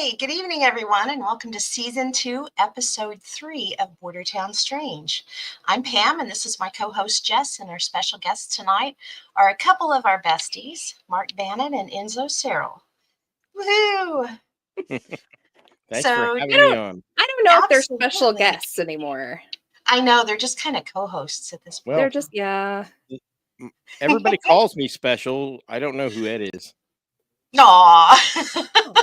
Hey, good evening, everyone, and welcome to Season 2, Episode 3 of Bordertown Strange. I'm Pam, and this is my co-host, Jess, and our special guests tonight are a couple of our besties, Mark Bannon and Enzo Searle. Woohoo! Thanks for having me on. I don't know if they're special guests anymore. I know, they're just kind of co-hosts at this point. Well, they're just, yeah. Everybody calls me special. I don't know who it is. Aww.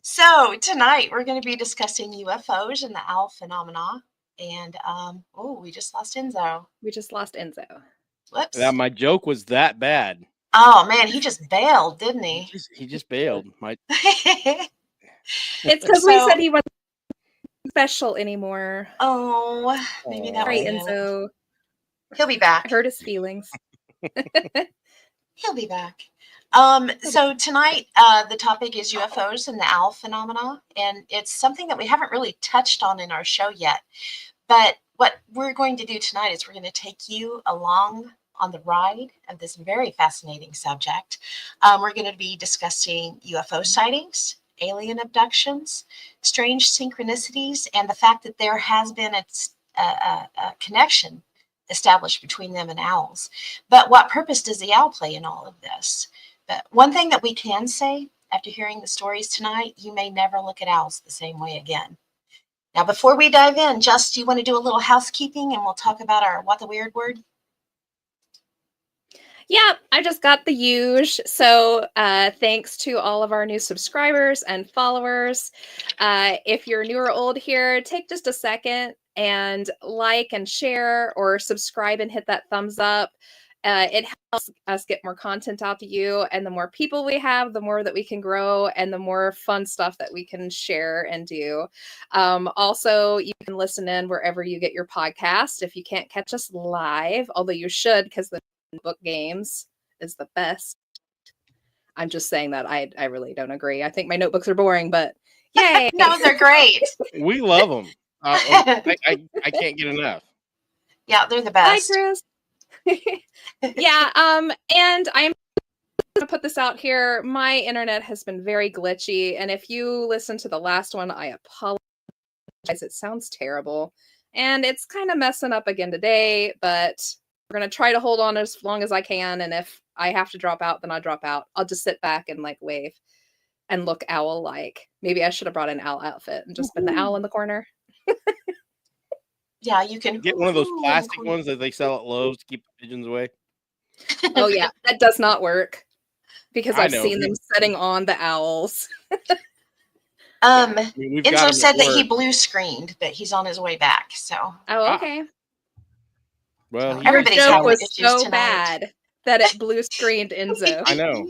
So tonight we're going to be discussing UFOs and the owl phenomena. And we just lost Enzo. Whoops. Now my joke was that bad. Oh man, he just bailed, didn't he? He just bailed. It's because we said he wasn't special anymore. Oh, maybe that was Enzo. He'll be back. I hurt his feelings. He'll be back. So tonight, the topic is UFOs and the owl phenomena, and it's something that we haven't really touched on in our show yet. But what we're going to do tonight is we're going to take you along on the ride of this very fascinating subject. We're going to be discussing UFO sightings, alien abductions, strange synchronicities, and the fact that there has been a connection established between them and owls. But what purpose does the owl play in all of this? But one thing that we can say after hearing the stories tonight, you may never look at owls the same way again. Now, before we dive in, Just, do you want to do a little housekeeping and we'll talk about our What the Weird Word? Yeah, I just got the huge. So thanks to all of our new subscribers and followers. If you're new or old here, take just a second and like and share or subscribe and hit that thumbs up. It helps us get more content out to you, and the more people we have, the more that we can grow and the more fun stuff that we can share and do. Also, you can listen in wherever you get your podcast. If you can't catch us live, although you should, because the book games is the best. I'm just saying that I really don't agree. I think my notebooks are boring, but yay. No, they're great. We love them. I can't get enough. Yeah, they're the best. Hi, Chris. Yeah, and I'm gonna put this out here. My internet has been very glitchy, and if you listen to the last one, I apologize. It sounds terrible, and it's kind of messing up again today, but we're gonna try to hold on as long as I can, and if I have to drop out, then I'll drop out. I'll just sit back and like wave and look owl-like. Maybe I should have brought an owl outfit and just been the owl in the corner. Yeah, you can get one of those plastic ones that they sell at Lowe's to keep the pigeons away. Oh yeah, that does not work because I've seen them setting on the owls. Enzo said that he blue screened, but he's on his way back. So. Oh, okay. Well, everybody's joke was so bad that it blue screened Enzo. I know.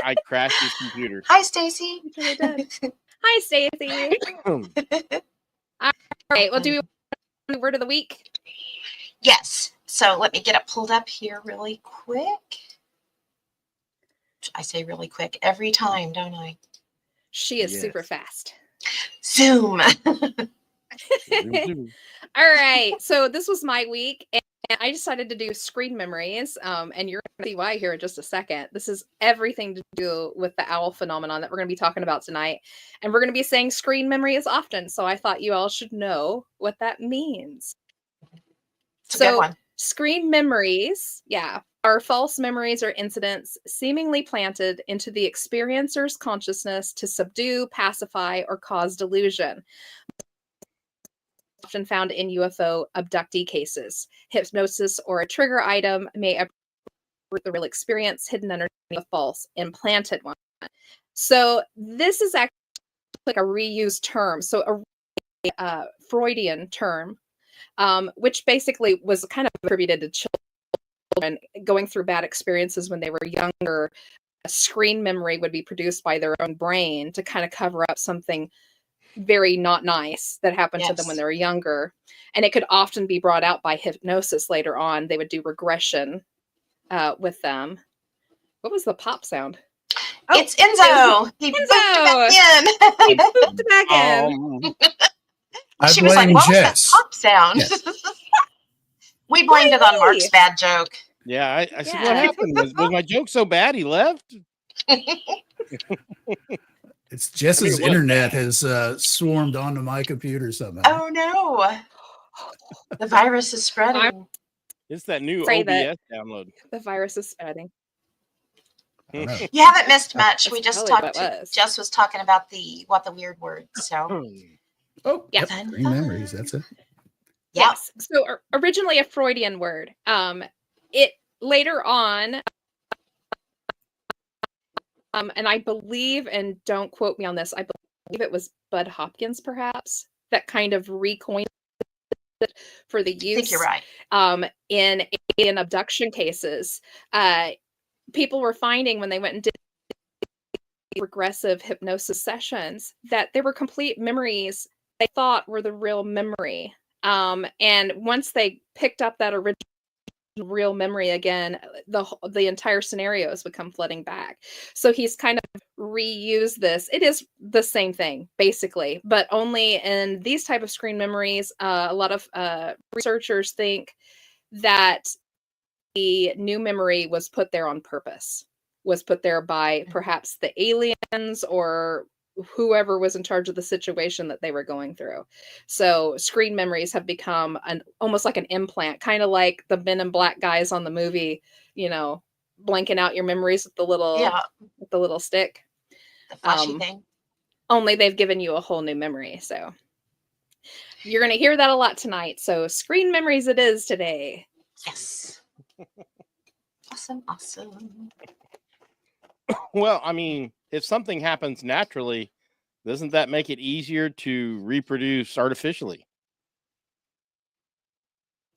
I crashed his computer. Hi, Stacy. Hi, Stacy. All right. Well, do we want the word of the week? Yes. So let me get it pulled up here really quick. I say really quick every time, don't I? She is super fast. Zoom. All right. So this was my week, and I decided to do screen memories. And you're going to see why here in just a second. This is everything to do with the owl phenomenon that we're going to be talking about tonight. And we're going to be saying screen memories often. So I thought you all should know what that means. It's a good one. Screen memories, are false memories or incidents seemingly planted into the experiencer's consciousness to subdue, pacify, or cause delusion. Often found in UFO abductee cases. Hypnosis or a trigger item may approach the real experience hidden underneath a false implanted one. So this is actually like a reused term. So a Freudian term, which basically was kind of attributed to children going through bad experiences when they were younger. A screen memory would be produced by their own brain to kind of cover up something very not nice that happened to them when they were younger. And it could often be brought out by hypnosis later on. They would do regression with them. What was the pop sound? Oh, it's Enzo. He booped back in. She was like, what was that pop sound? Yes. We blamed it on Mark's bad joke. Yeah, I said, what happened? Was my joke so bad he left? It's Jess's what? internet has swarmed onto my computer somehow. Oh no. The virus is spreading. It's that new Say OBS that- download. The virus is spreading. I don't know. You haven't missed much. That's We just probably talked what to it was. Jess was talking about the weird word. So Oh, Yep. yep. Green memories. That's it. yep. Yes. So originally a Freudian word. It later on, and I believe, and don't quote me on this, I believe it was Bud Hopkins, perhaps, that kind of recoined it for the I use. think you're right. In abduction cases. People were finding when they went and did regressive hypnosis sessions that they were complete memories they thought were the real memory. And once they picked up that original real memory again, the entire scenarios would come flooding back. So he's kind of reused this. It is the same thing basically, but only in these type of screen memories. A lot of researchers think that the new memory was put there on purpose, was put there by perhaps the aliens or whoever was in charge of the situation that they were going through. So screen memories have become almost like an implant, kind of like the Men in Black guys on the movie, blanking out your memories with the little stick. The flashy thing. Only they've given you a whole new memory. So you're going to hear that a lot tonight. So screen memories it is today. Yes. Awesome. Well, I mean, if something happens naturally, doesn't that make it easier to reproduce artificially?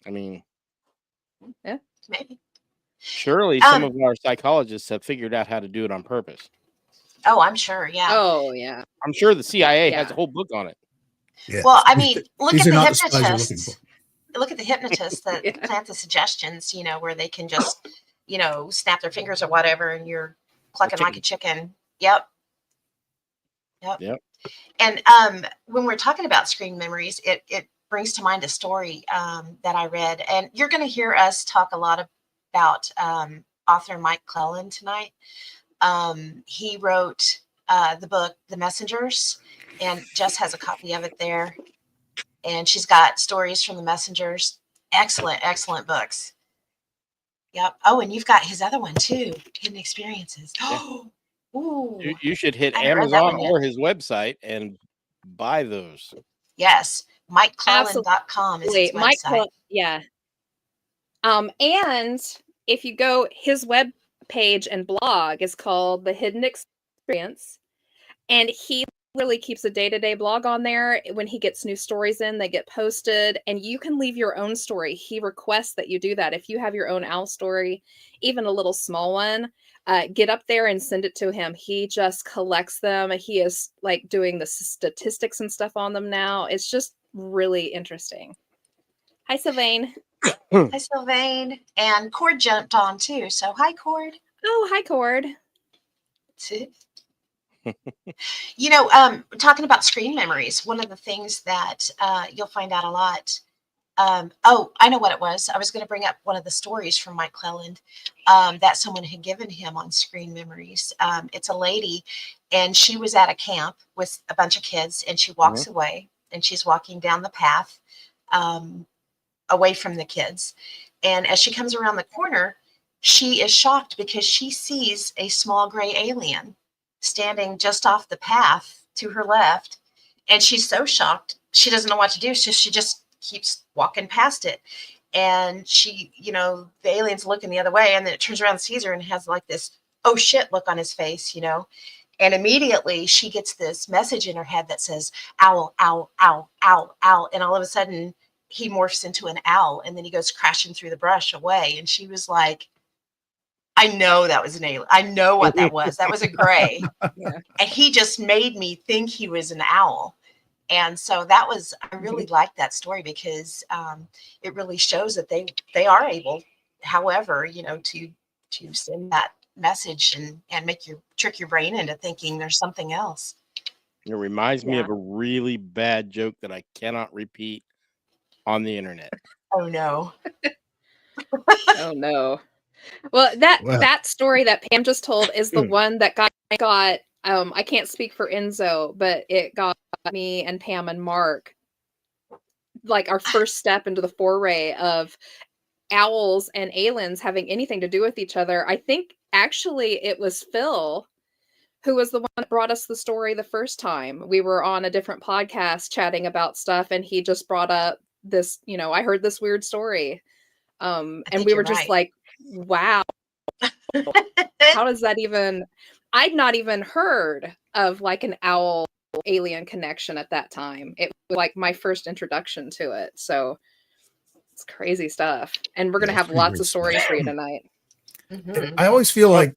I mean, Maybe. surely some of our psychologists have figured out how to do it on purpose. Oh, I'm sure. Yeah. Oh, yeah. I'm sure the CIA has a whole book on it. Yeah. Well, I mean, look at These are the not the spies you're looking hypnotists. Look at the hypnotists that Yeah. plant the suggestions, where they can just, snap their fingers or whatever, and you're clucking like a chicken. Yep. And when we're talking about screen memories, it brings to mind a story that I read, and you're going to hear us talk a lot about author Mike Clelland tonight. He wrote the book The Messengers, and Jess has a copy of it there, and she's got stories from the Messengers. Excellent books. Yep. Oh, and you've got his other one too, Hidden Experiences. Oh, ooh. You should hit I haven't read that Amazon one yet. or his website and buy those. Yes, MikeClelland.com is his website. Yeah. And if you go, his web page and blog is called The Hidden Experience, and he really keeps a day-to-day blog on there. When he gets new stories in, they get posted, and you can leave your own story. He requests that you do that. If you have your own owl story, even a little small one, get up there and send it to him. He just collects them. He is like doing the statistics and stuff on them now. It's just really interesting. Hi, Sylvain. Hi, Sylvain. And Cord jumped on too. So hi, Cord. Oh, hi, Cord. Talking about screen memories, one of the things that you'll find out a lot. I know what it was. I was going to bring up one of the stories from Mike Clelland that someone had given him on screen memories. It's a lady, and she was at a camp with a bunch of kids, and she walks away, and she's walking down the path away from the kids. And as she comes around the corner, she is shocked because she sees a small gray alien standing just off the path to her left. And she's so shocked, she doesn't know what to do. So she just keeps walking past it. And she, the alien's looking the other way, and then it turns around and sees her and has like this, oh shit, look on his face, And immediately she gets this message in her head that says, owl, owl, owl, owl, owl. And all of a sudden he morphs into an owl, and then he goes crashing through the brush away. And she was like, I know that was an alien. I know what that was. That was a gray. Yeah. And he just made me think he was an owl. And so I really liked that story because it really shows that they are able, however, to send that message and trick your brain into thinking there's something else. It reminds me of a really bad joke that I cannot repeat on the internet. Oh no. Oh no. Well, that Well. that story that Pam just told is the one that got I can't speak for Enzo, but it got me and Pam and Mark like our first step into the foray of owls and aliens having anything to do with each other. I think actually it was Phil who was the one that brought us the story the first time. We were on a different podcast chatting about stuff, and he just brought up this, I heard this weird story. And think we were you're just right. like, wow, how does that even, I'd not even heard of like an owl alien connection at that time. It was like my first introduction to it. So it's crazy stuff. And we're going to Yeah, it's have pretty lots weird of stories stuff. for you tonight. Mhm. I always feel like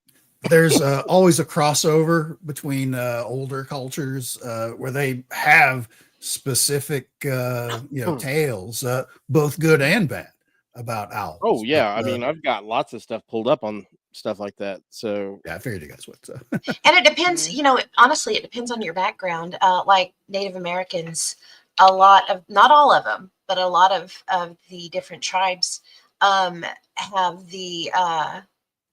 there's always a crossover between older cultures where they have specific, tales, both good and bad, about owls. Oh yeah, I But, mean, I've got lots of stuff pulled up on stuff like that. So yeah, I figured you guys would. So. And it depends, Mhm. honestly, it depends on your background. Like Native Americans, a lot of, not all of them, but a lot of the different tribes have the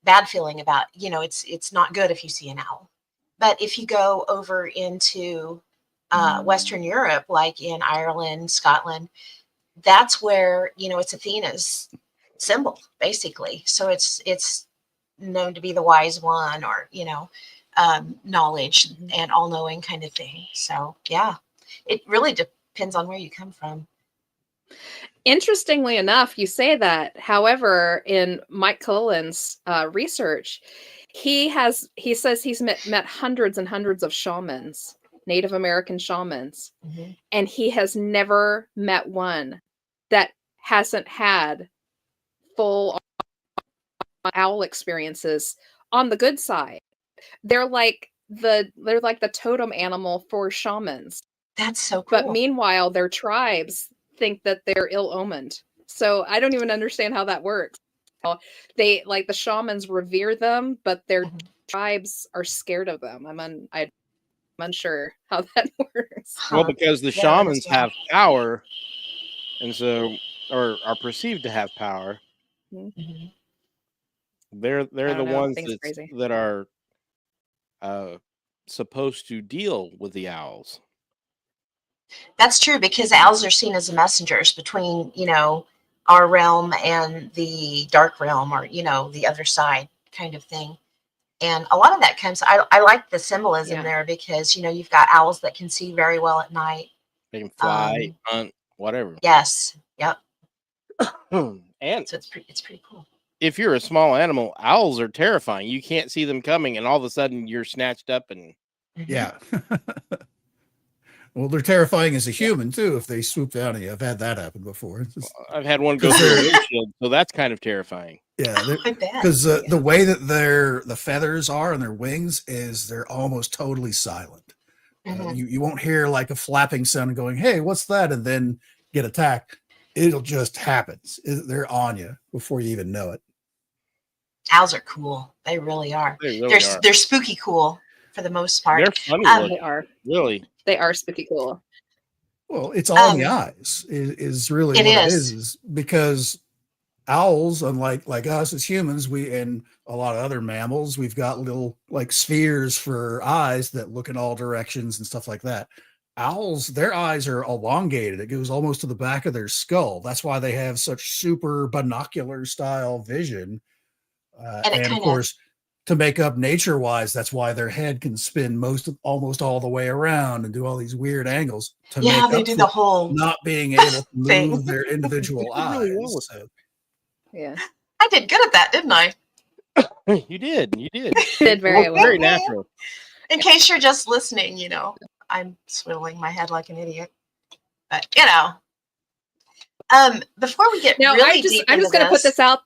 bad feeling about, it's not good if you see an owl. But if you go over into Western Europe, like in Ireland, Scotland, that's where, it's Athena's symbol, basically. So it's known to be the wise one, or knowledge and all-knowing kind of thing. So yeah, it really depends on where you come from. Interestingly enough, you say that. However, in Mike Cullen's research, he says he's met hundreds and hundreds of shamans, Native American shamans, and he has never met one that hasn't had full owl experiences on the good side. They're like the totem animal for shamans. That's so cool. But meanwhile, their tribes think that they're ill-omened. So I don't even understand how that works. They like the shamans revere them, but their tribes are scared of them. I'm unsure how that works. well, because the Yeah, that is shamans wild. have power, and so or are perceived to have power. Mhm. They're I the don't know. I ones think it's crazy. that are supposed to deal with the owls. That's true, because owls are seen as messengers between, our realm and the dark realm, or, the other side kind of thing. And a lot of that comes, I like the symbolism Yeah. there, because, you've got owls that can see very well at night. They can fly, hunt, whatever. Yes. Yep. And So it's pretty cool. if you're a small animal, owls are terrifying. You can't see them coming, and all of a sudden you're snatched up and Yeah. Well, they're terrifying as a human too if they swoop down on you. I've had that happen before. It's just- I've had one go through a windshield, so that's kind of terrifying. yeah, I bet. because the way that the feathers are on their wings is they're almost totally silent. Mhm. You won't hear like a flapping sound going, "Hey, what's that?" and then get attacked. It'll just happen. They're on you before you even know it. Owls are cool. They really are. They really are. They're spooky cool for the most part. They're funny Um, looking. They are. Really. They are spooky cool. Well, it's all in the eyes is really It what it is. is because owls, unlike like us as humans, we and a lot of other mammals, we've got little like spheres for eyes that look in all directions and stuff like that. Owls, their eyes are elongated. It goes almost to the back of their skull. That's why they have such super binocular style vision. And it And of kinda- course, to make up nature wise, that's why their head can spin almost all the way around and do all these weird angles to yeah, make they up do for the whole not being able to thing. move their individual You did really eyes. well with So, Yeah. I did good at that, didn't I? You did. You did. Did very well. Very natural. In case you're just listening, I'm swiveling my head like an idiot. But before we get Now really I'm just gonna put this out.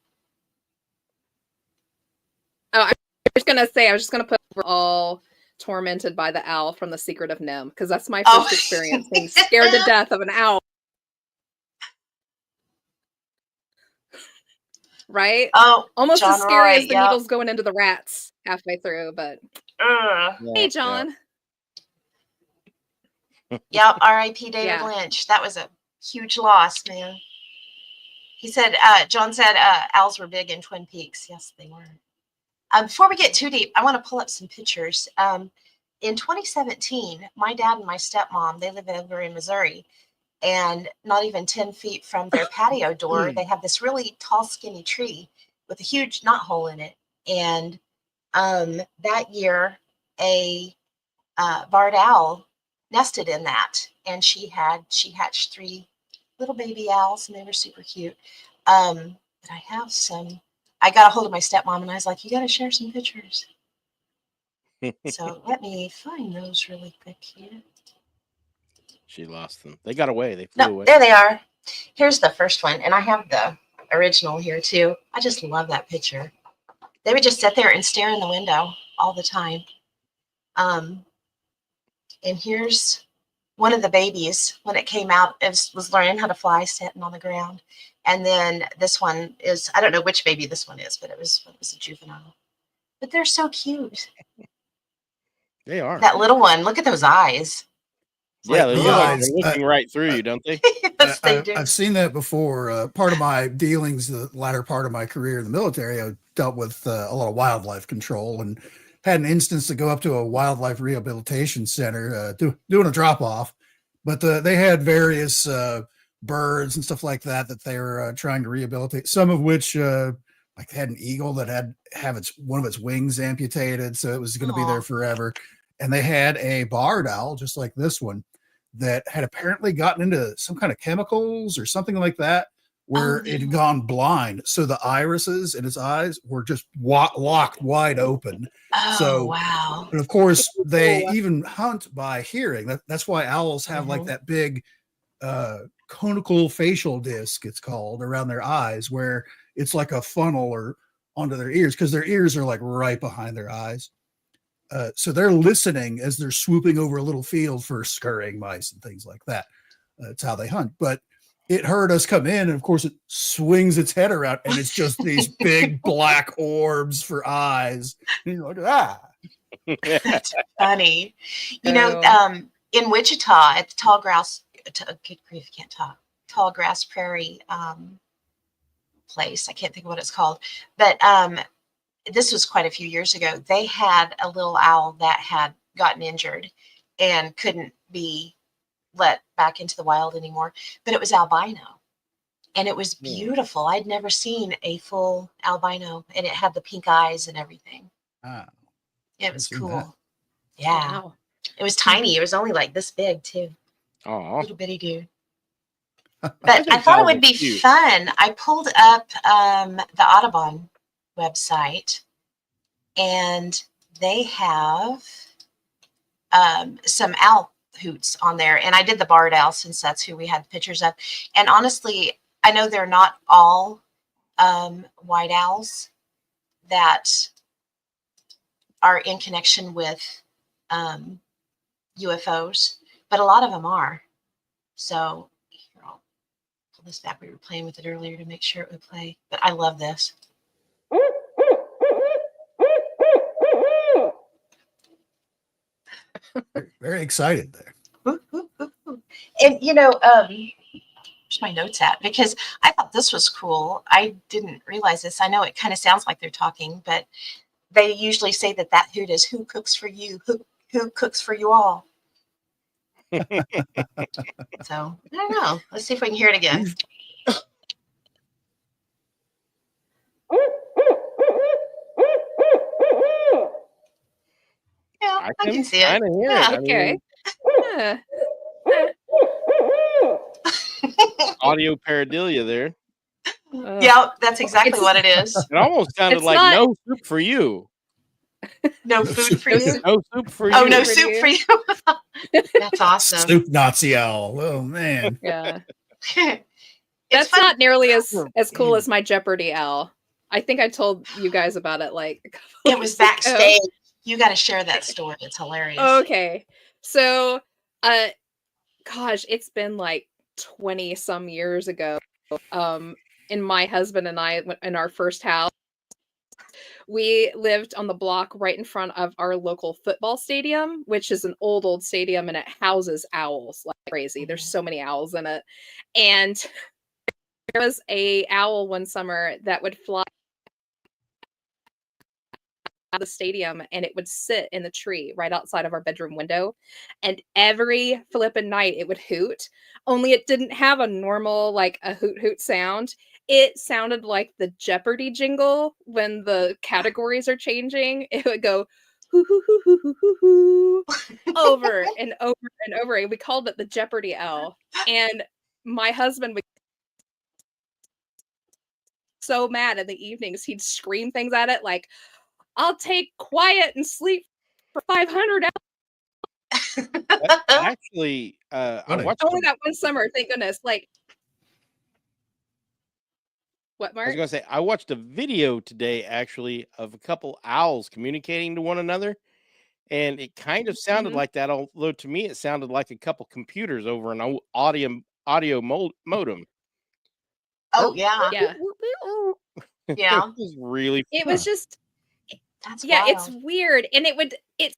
Oh, I was just gonna put we're all tormented by the owl from The Secret of Nim, because that's my Oh. first experience being scared to death of an owl. Right? Oh, Almost John as scary Roy, as the yep. needles going into the rats halfway through, but Yeah, hey John. R.I.P. David Yeah. Lynch. That was a huge loss, man. He said, John said owls were big in Twin Peaks. Yes, they were. Before we get too deep, I want to pull up some pictures. In 2017, my dad and my stepmom, they live over in Missouri, and not even 10 feet from their patio door, they have this really tall, skinny tree with a huge knot hole in it. And that year, a barred owl nested in that, and she hatched 3 little baby owls, and they were super cute. But I got a hold of my stepmom, and I was like, you got to share some pictures. So let me find those really quick here. She lost them. They got away. They flew No, away. there they are. Here's the first one, and I have the original here too. I just love that picture. They would just sit there and stare in the window all the time. And here's one of the babies when it came out. It was learning how to fly, sitting on the ground. And then this one is, I don't know which baby this one is, but it was a juvenile. But they're so cute. They are. That little one, look at those eyes. It's Yeah, like, they the look like eyes, they're looking right through you, don't they? yes, they do. I've seen that before. Part of my dealings, the latter part of my career in the military, I dealt with a lot of wildlife control and had an instance to go up to a wildlife rehabilitation center doing a drop off. But they had various birds and stuff like that they were trying to rehabilitate. Some of which, like, had an eagle that had one of its wings amputated, so it was going to be there forever. And they had a barred owl, just like this one, that had apparently gotten into some kind of chemicals or something like that, where it had gone blind. So the irises in its eyes were just locked wide open. Oh, So, wow. and of course, they even hunt by hearing. That's why owls have like that big conical facial disc, it's called, around their eyes, where it's like a funnel or onto their ears, because their ears are like right behind their eyes. So they're listening as they're swooping over a little field for scurrying mice and things like that. That's how they hunt. But it heard us come in, and of course it swings its head around, and it's just these big black orbs for eyes. And you're like, ah. That's funny. You know, in Wichita at the Tall Grass, good grief, can't talk. Tall Grass Prairie place. I can't think of what it's called, but this was quite a few years ago. They had a little owl that had gotten injured and couldn't be let back into the wild anymore, but it was albino, and it was beautiful. I'd never seen a full albino, and it had the pink eyes and everything. It was cool. Yeah. Wow. It was tiny. It was only like this big too. Oh, little bitty dude. But I thought it would be fun. I pulled up the Audubon website, and they have some owl hoots on there. And I did the barred owl since that's who we had pictures of. And honestly, I know they're not all white owls that are in connection with UFOs, but a lot of them are. So here, I'll pull this back. We were playing with it earlier to make sure it would play, but I love this. Very excited there. And you know, where's my notes at? Because I thought this was cool. I didn't realize this. I know it kind of sounds like they're talking, but they usually say that hoot is who cooks for you, who cooks for you all. So I don't know. Let's see if we can hear it again. Yeah, I can see it. Yeah, okay. Audio pareidolia there. Yeah, that's exactly what it is. It almost sounded like no soup for you. No food for you. No soup for you. Oh, no soup for you. That's awesome. Soup Nazi owl. Oh man. Yeah. That's not nearly as cool as my Jeopardy owl. I think I told you guys about it like a couple it was backstage. You got to share that story. It's hilarious. Okay. So, gosh, it's been like 20 some years ago. And my husband and I, in our first house, we lived on the block right in front of our local football stadium, which is an old stadium, and it houses owls like crazy. There's so many owls in it. And there was a owl one summer that would fly out of the stadium, and it would sit in the tree right outside of our bedroom window, and every flippin' night it would hoot, only it didn't have a normal like a hoot hoot sound. It sounded like the Jeopardy jingle when the categories are changing. It would go hoo hoo hoo hoo hoo hoo hoo over and over and over. And we called it the Jeopardy owl. And my husband would so mad in the evenings, he'd scream things at it like, "I'll take quiet and sleep for 500 hours." Actually, I Funny. watched. Only that one summer, thank goodness. Like, what, I Mark? was gonna say I watched a video today actually of a couple owls communicating to one another, and it kind of sounded Mhm. like that. Although to me, it sounded like a couple computers over an audio modem. Oh yeah. Yeah. Yeah. It was really It was just, That's yeah, wild. it's weird. And it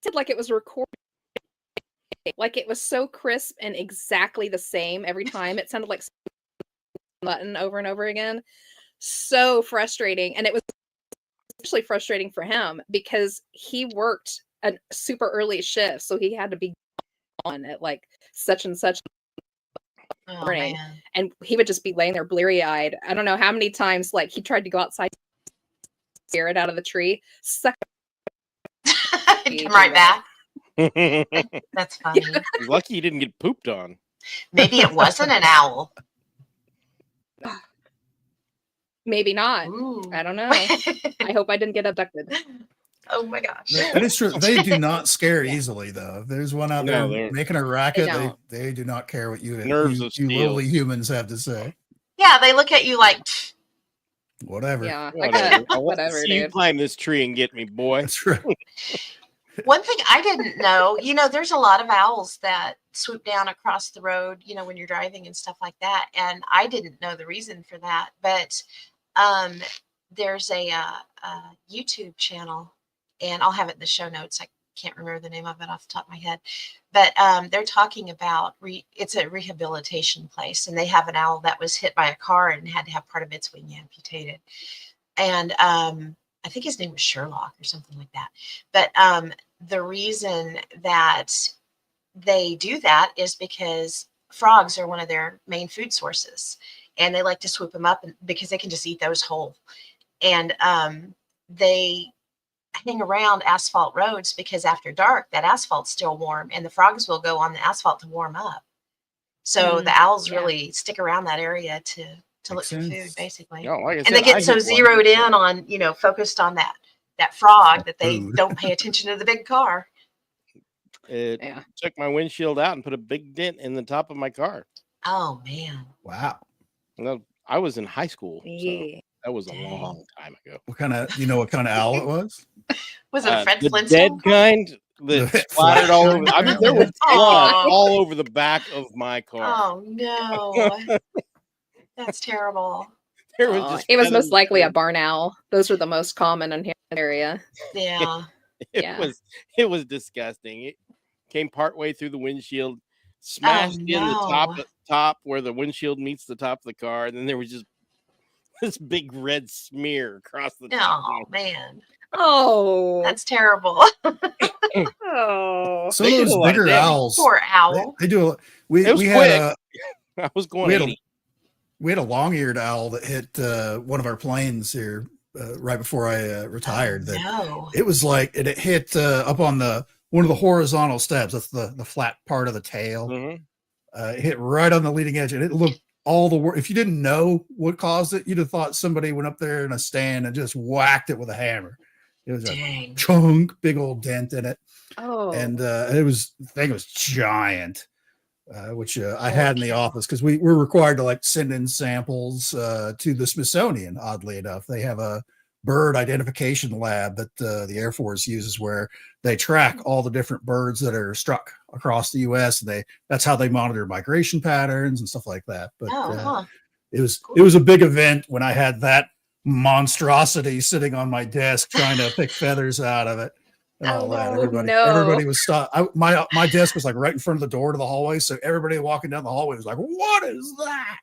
sounded like it was recorded. Like it was so crisp and exactly the same every time. It sounded like button over and over again. So frustrating. And it was especially frustrating for him because he worked a super early shift. So he had to be on at like such and such Oh, morning. man. And he would just be laying there bleary eyed. I don't know how many times like he tried to go outside, scare it out of the tree, suck Come right back. He's That's funny. lucky he didn't get pooped on. Maybe it wasn't an owl. Maybe not. Ooh. I don't know. I hope I didn't get abducted. Oh my gosh. That is true. They do not scare easily, though. If there's one out No, there they're- making a racket, don't. they do not care what Nerves of you steel. lowly humans have to say. Yeah, they look at you like, "Pfft." Whatever. Yeah. Whatever. I want to Whatever, see you dude. climb this tree and get me, boy. That's right. One thing I didn't know, there's a lot of owls that swoop down across the road, when you're driving and stuff like that. And I didn't know the reason for that. But there's a YouTube channel, and I'll have it in the show notes. I can't remember the name of it off the top of my head. But they're talking about, it's a rehabilitation place. And they have an owl that was hit by a car and had to have part of its wing amputated. And I think his name was Sherlock or something like that. But the reason that they do that is because frogs are one of their main food sources, and they like to swoop them up because they can just eat those whole. And they hang around asphalt roads because after dark, that asphalt's still warm, and the frogs will go on the asphalt to warm up. So the owls yeah. really stick around that area to look Makes for food, sense. basically. No, like I And said, they I get so hit one. zeroed in on, focused on that frog that they Food. don't pay attention to the big car. It Yeah. took my windshield out and put a big dent in the top of my car. Oh man. Wow. No, I was in high school, so Yeah. that was a Dang. long time ago. What kind of owl it was? Was it Fred The Flintstone? dead kind that splattered all over. I mean, there was blood Oh. all over the back of my car. Oh no. That's terrible. There was Oh, just it was most feathers likely a everywhere. barn owl. Those were the most common in here in the area. Yeah. Yeah. It was disgusting. It came partway through the windshield, smashed in the no. top where the windshield meets the top of the car, and then there was just this big red smear across the top. Oh man. Oh. That's terrible. Oh. Some They of did those a lot of bigger damage. owls. Poor owl. They do. We It was we quick. had I was going we had 80. we had a long-eared owl that hit one of our planes here right before I retired. That No. it was like it hit up on one of the horizontal steps. That's the flat part of the tail. Mhm. It hit right on the leading edge, and it looked all the work. If you didn't know what caused it, you'd have thought somebody went up there in a stand and just whacked it with a hammer. It was a Dang. chunk, big old dent in it, Oh. and the thing was giant. Which I had in the office because we're required to like send in samples to the Smithsonian. Oddly enough, they have a bird identification lab that the Air Force uses where they track all the different birds that are struck across the U.S. and that's how they monitor migration patterns and stuff like that. But Oh, huh. it was a big event when I had that monstrosity sitting on my desk trying to pick feathers out of it. and all that. no. Everybody was stopped. My desk was like right in front of the door to the hallway, so everybody walking down the hallway was like, "What is that?"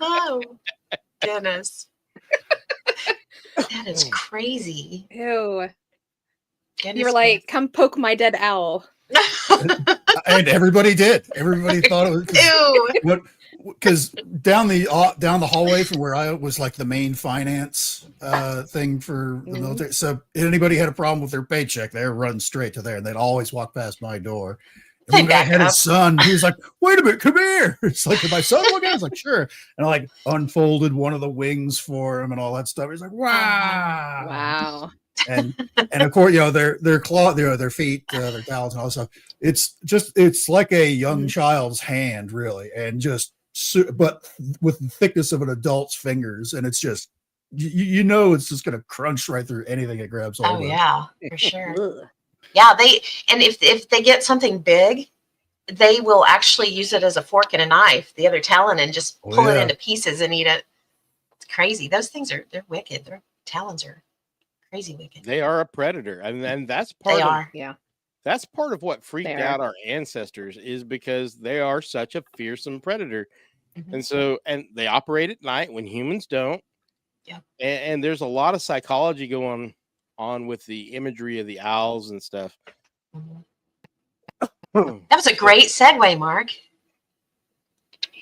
Oh, goodness. That is crazy. Ew. Goodness You were like, come poke my dead owl. And everybody did. Everybody thought it was Ew. because down the hallway from where I was, like the main finance thing for the military. So if anybody had a problem with their paycheck, they were running straight to there, and they'd always walk past my door. And when I had his son, he was like, "Wait a minute, come here." It's like, "Did my son look at it?" I was like, "Sure." And I like unfolded one of the wings for him and all that stuff. He's like, "Wow, Wow. and of course, their claw, their feet, their talons, and all that stuff. It's like a young child's hand, really, and just but with the thickness of an adult's fingers, and it's just it's just gonna crunch right through anything it grabs hold Oh of. yeah, for sure. Yeah, if they get something big, they will actually use it as a fork and a knife, the other talon, and just pull it into pieces and eat it. It's crazy. Those things they're wicked. Their talons are crazy wicked. They are a predator, and that's part that's part of what freaked out our ancestors, is because they are such a fearsome predator. Mm-hmm. And they operate at night when humans don't. Yeah. And there's a lot of psychology going on with the imagery of the owls and stuff. That was a great segue, Mark.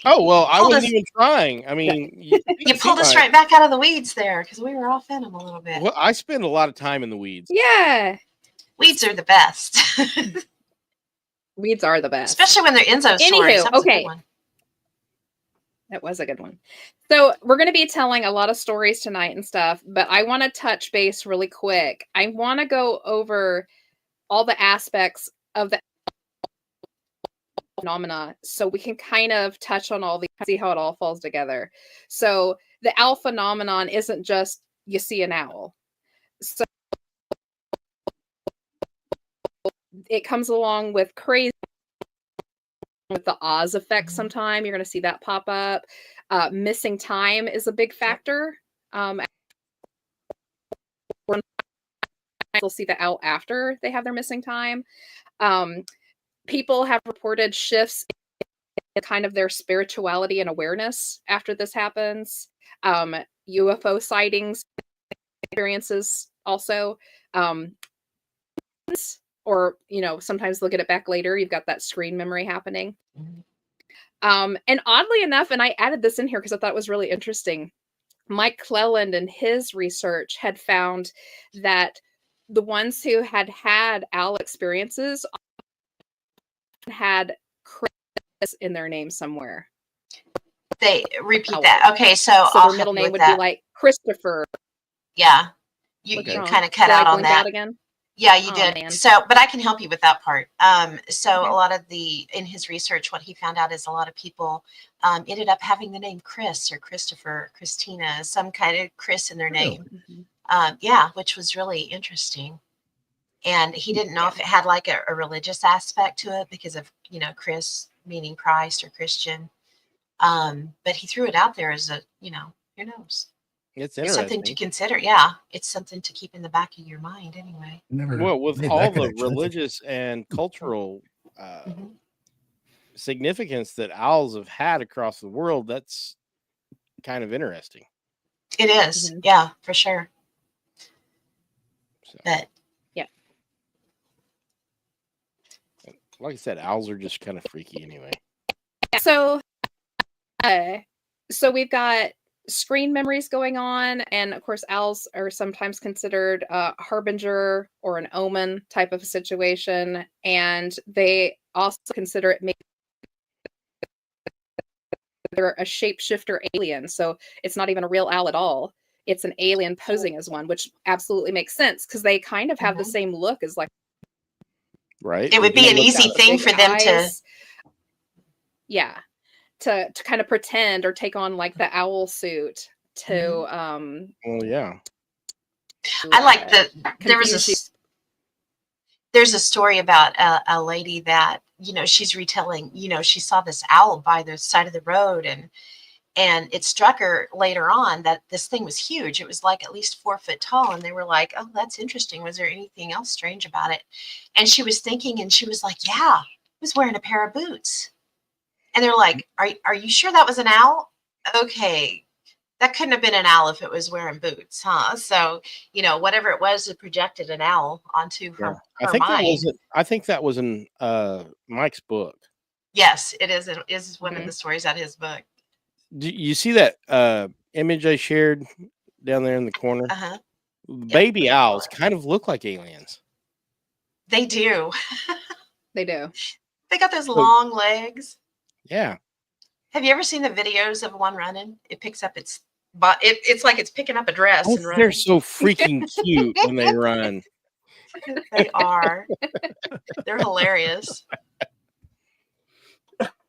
Oh, well, I wasn't even trying. I mean, you pulled us right back out of the weeds there, because we were off in them a little bit. Well, I spend a lot of time in the weeds. Yeah. Weeds are the best. Weeds are the best. Especially when they're Enzo stories. That was a good one. That was a good one. So we're going to be telling a lot of stories tonight and stuff, but I want to touch base really quick. I want to go over all the aspects of the phenomena so we can kind of touch on all the, see how it all falls together. So the owl phenomenon isn't just you see an owl. So it comes along with crazy, with the Oz effect. Sometime you're going to see that pop up. Missing time is a big factor. They'll see the owl after they have their missing time. People have reported shifts in kind of their spirituality and awareness after this happens. UFO sightings, experiences also. Or, sometimes they'll get it back later. You've got that screen memory happening. And oddly enough, and I added this in here because I thought it was really interesting, Mike Cleland and his research had found that the ones who had owl experiences had Chris in their name somewhere. They repeat that. Okay, so their middle name would be like Christopher. Yeah. You kind of cut out on that. Again? Yeah, you did. Man. So, but I can help you with that part. A lot of in his research, what he found out is a lot of people ended up having the name Chris or Christopher, or Christina, some kind of Chris in their name. Which was really interesting. And he didn't know if it had like a religious aspect to it because of, Chris meaning Christ or Christian. But he threw it out there as a, who knows? It's something to consider. Yeah, it's something to keep in the back of your mind anyway. With all the religious and cultural significance that owls have had across the world, that's kind of interesting. It is. Yeah, for sure. So. But yeah, like I said, owls are just kind of freaky anyway. So we've got screen memories going on, and of course owls are sometimes considered a harbinger or an omen type of a situation, and they also consider it maybe they're a shapeshifter alien, so it's not even a real owl at all, it's an alien posing as one, which absolutely makes sense because they kind of have the same look as like, right, it would be an easy thing for them to kind of pretend or take on like the owl suit to yeah. I like there's a story about a lady that she's retelling, she saw this owl by the side of the road, And it struck her later on that this thing was huge. It was like at least 4 foot tall. And they were like, oh, that's interesting. Was there anything else strange about it? And she was thinking, and she was like, yeah, he was wearing a pair of boots. And they're like, are you sure that was an owl? Okay, that couldn't have been an owl if it was wearing boots, huh? So, whatever it was, it projected an owl onto her mind. I think that was in Mike's book. Yes, it is. It is one of the stories out of his book. Do you see that image I shared down there in the corner? Uh-huh. Baby owls kind of look like aliens. They do. They do. They got those long legs. Yeah. Have you ever seen the videos of one running? It picks up its but it's like it's picking up a dress and running. They're so freaking cute when they run. They are. They're hilarious.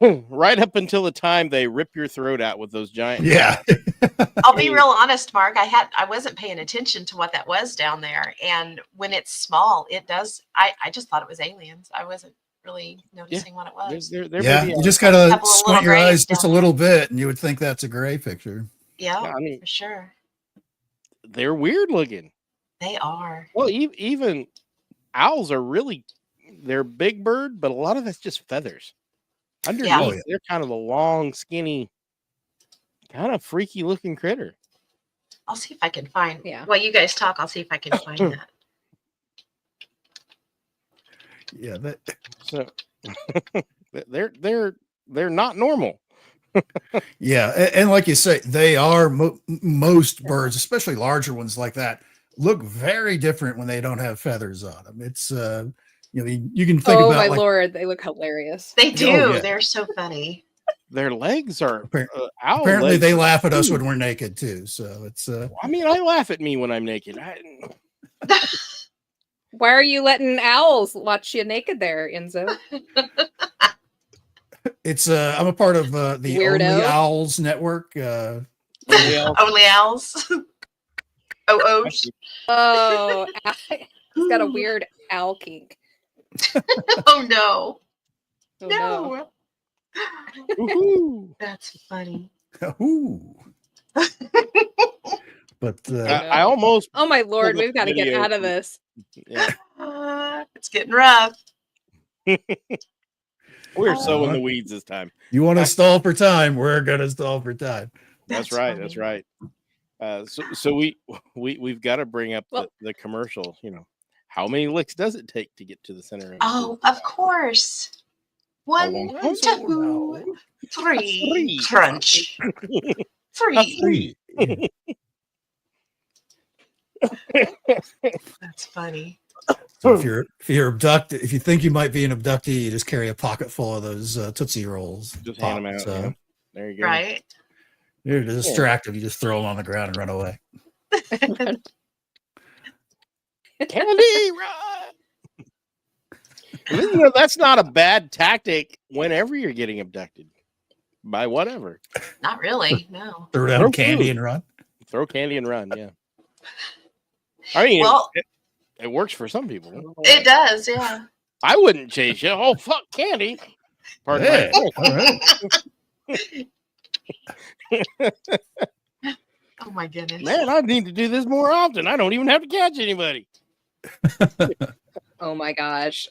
Right up until the time they rip your throat out with those giant. Yeah. I'll be real honest, Mark. I wasn't paying attention to what that was down there. And when it's small, it does. I just thought it was aliens. I wasn't really noticing what it was. Yeah, you just gotta squint your eyes just a little bit, and you would think that's a gray picture. Yeah, I mean, for sure. They're weird looking. They are. Well, even owls are really, they're big bird, but a lot of that's just feathers. Underneath, they're kind of a long, skinny, kind of freaky looking critter. I'll see if I can find. Yeah. While you guys talk, I'll see if I can find that. Yeah, so they're not normal. Yeah, and like you say, they are most birds, especially larger ones like that, look very different when they don't have feathers on them. It's you can think about. Oh my lord, they look hilarious. They do. Oh, yeah. They're so funny. Their legs are apparently legs they laugh at us when we're naked too. So it's. I mean, I laugh at me when I'm naked. Why are you letting owls watch you naked there, Enzo? It's I'm a part of the Weirdo. Only Owls network. Only Owls. OOs. Oh, he's got a weird owl kink. Oh no. Oh, no. That's funny. Ooh. But I almost. Oh my lord, we've got to get out of this. Yeah. It's getting rough. We're so in the weeds this time. You want to stall for time? We're gonna stall for time. That's right. Funny. That's right. So we've got to bring up the commercial. How many licks does it take to get to the center? Of course. 1, 2, 3. Crunch. 3. That's funny. So if you're abducted, if you think you might be an abductee, you just carry a pocket full of those Tootsie Rolls. Just hand them out. Yeah. There you go. Right. You're distracted. You just throw them on the ground and run away. Candy, run! That's not a bad tactic whenever you're getting abducted by whatever. Not really. No. Throw down candy and run. Throw candy and run. Yeah. I mean, it works for some people. It does, yeah. I wouldn't chase you. Oh, fuck candy. Pardon me. All right. Oh my goodness. Man, I need to do this more often. I don't even have to catch anybody. Oh my gosh.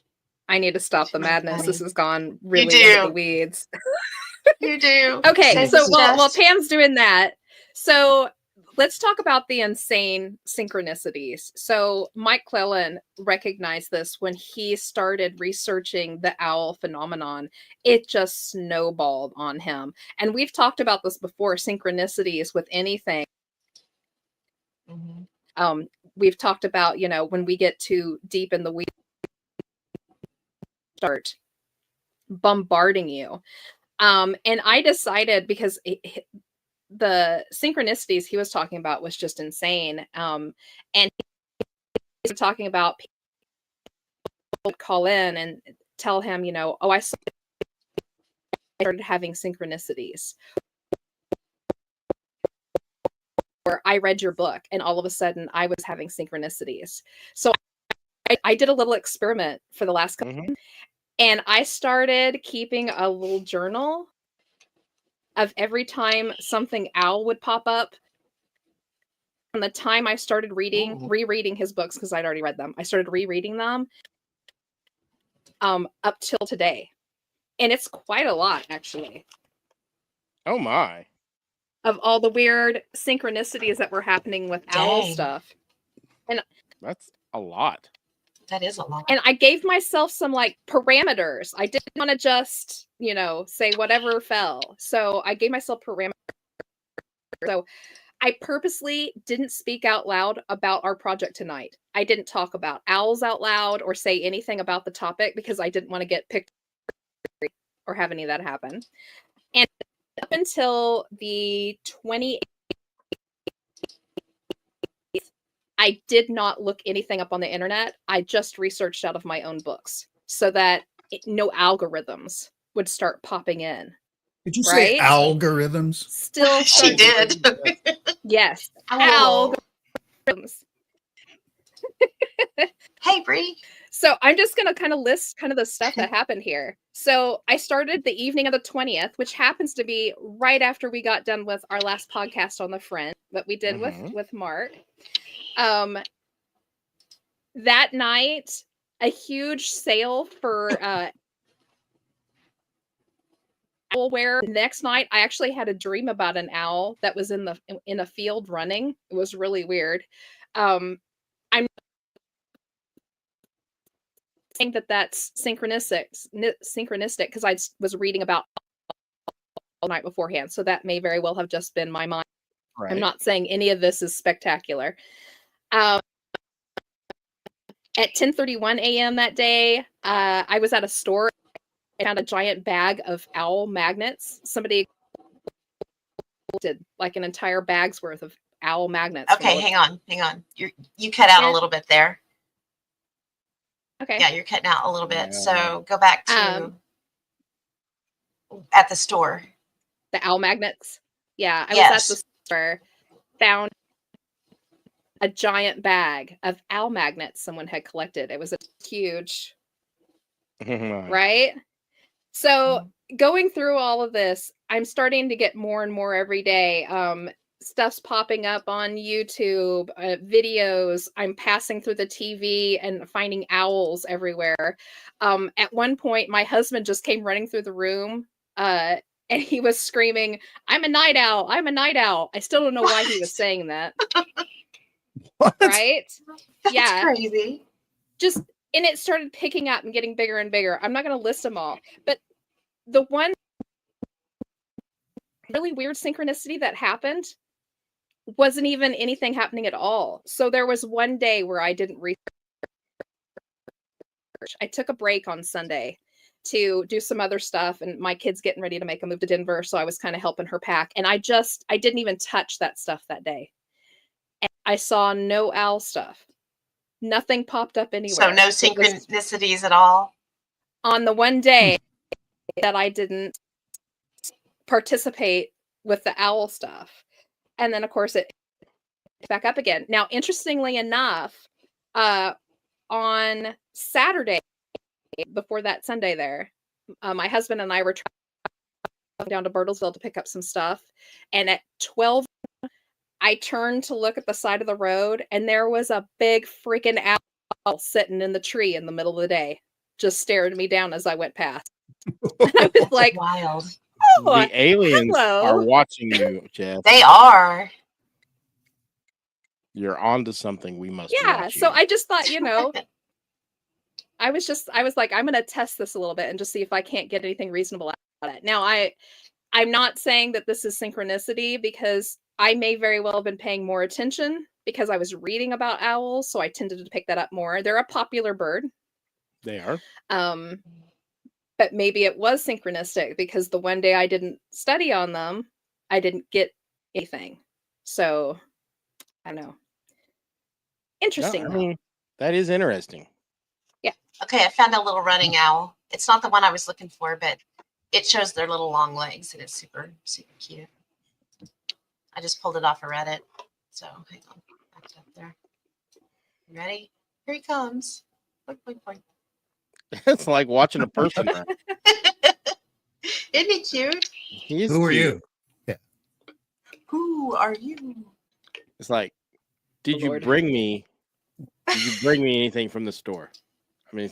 I need to stop the madness. This has gone really into the weeds. You do. Okay, so while Pam's doing that, so let's talk about the insane synchronicities. So Mike Clellan recognized this when he started researching the owl phenomenon. It just snowballed on him. And we've talked about this before, synchronicities with anything. Mm-hmm. We've talked about, when we get too deep in the weeds, start bombarding you. And I decided, because the synchronicities he was talking about was just insane. And he was talking about people would call in and tell him, I started having synchronicities. Or I read your book and all of a sudden I was having synchronicities. So I did a little experiment for the last couple and I started keeping a little journal of every time something owl would pop up. From the time I started rereading his books, because I'd already read them, I started rereading them up till today. And it's quite a lot, actually. Oh my. Of all the weird synchronicities that were happening with owl stuff. And that's a lot. That is a lot. And I gave myself some like parameters. I didn't want to just, say whatever fell. So I gave myself parameters. So I purposely didn't speak out loud about our project tonight. I didn't talk about owls out loud or say anything about the topic because I didn't want to get picked or have any of that happen. And up until the 28th, I did not look anything up on the internet. I just researched out of my own books so that no algorithms would start popping in. Did you say algorithms? Still, she did. Yes, algorithms. Hey, Bree. So I'm just going to kind of list kind of the stuff that happened here. So I started the evening of the 20th, which happens to be right after we got done with our last podcast on the Friend that we did with Mark. That night, a huge sale for owlware. The next night, I actually had a dream about an owl that was in a field running. It was really weird. I'm saying that's synchronistic because I was reading about all night beforehand, so that may very well have just been my mind. Right. I'm not saying any of this is spectacular. At 10:31 a.m. that day, I was at a store. I found a giant bag of owl magnets. Somebody did like an entire bag's worth of owl magnets. Okay, hang on. You cut out a little bit there. Okay. Yeah, you're cutting out a little bit. So go back to at the store. The owl magnets. Yeah, I was at the store. Found a giant bag of owl magnets someone had collected. It was a huge, right? So going through all of this, I'm starting to get more and more every day. Stuff's popping up on YouTube, videos. I'm passing through the TV and finding owls everywhere. At one point, my husband just came running through the room and he was screaming, "I'm a night owl. I'm a night owl." I still don't know why he was saying that. What? Right? That's crazy. And it started picking up and getting bigger and bigger. I'm not going to list them all, but the one really weird synchronicity that happened wasn't even anything happening at all. So there was one day where I didn't research. I took a break on Sunday to do some other stuff, and my kid's getting ready to make a move to Denver, so I was kind of helping her pack, and I didn't even touch that stuff that day. And I saw no owl stuff. Nothing popped up anywhere. So no synchronicities at all? On the one day that I didn't participate with the owl stuff. And then, of course, it back up again. Now, interestingly enough, on Saturday, before that Sunday there, my husband and I were traveling down to Bertlesville to pick up some stuff. And at 12, I turned to look at the side of the road, and there was a big freaking owl sitting in the tree in the middle of the day, just staring me down as I went past. And I was like, wild. Oh, the aliens hello. are watching you, Jeff. They are. You're onto something. We must. Yeah. Watch So you. I just thought, I was like, I'm going to test this a little bit and just see if I can't get anything reasonable out of it. Now, I'm not saying that this is synchronicity, because I may very well have been paying more attention because I was reading about owls. So I tended to pick that up more. They're a popular bird. They are. But maybe it was synchronistic because the one day I didn't study on them, I didn't get anything. So I don't know. Interesting. No, I mean, that is interesting. Yeah. Okay, I found a little running owl. It's not the one I was looking for, but it shows their little long legs, and it's super, super cute. I just pulled it off of Reddit. So hang on. Back up there. You ready? Here he comes. Boink, boink, boink. It's like watching a person run. Isn't he cute? He is Who are cute. you? Yeah. Who are you? It's like, did you Lord. bring me anything from the store? I mean,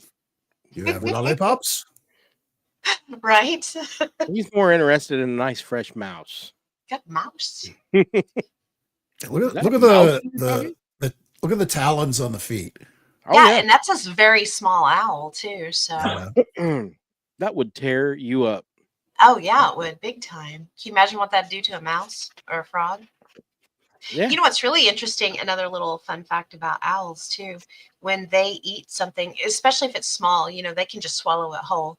You have lollipops? Right? he's more interested in a nice fresh mouse. Got mouse. Look Is that at a mouse in your the look at the talons on the feet. Oh yeah, yeah. and that's a very small owl too. So, That would tear you up. oh yeah, it would big time. Can you imagine what that'd do to a mouse or a frog? Yeah. You know what's really interesting? Another little fun fact about owls too. When they eat something, especially if it's small, they can just swallow it whole.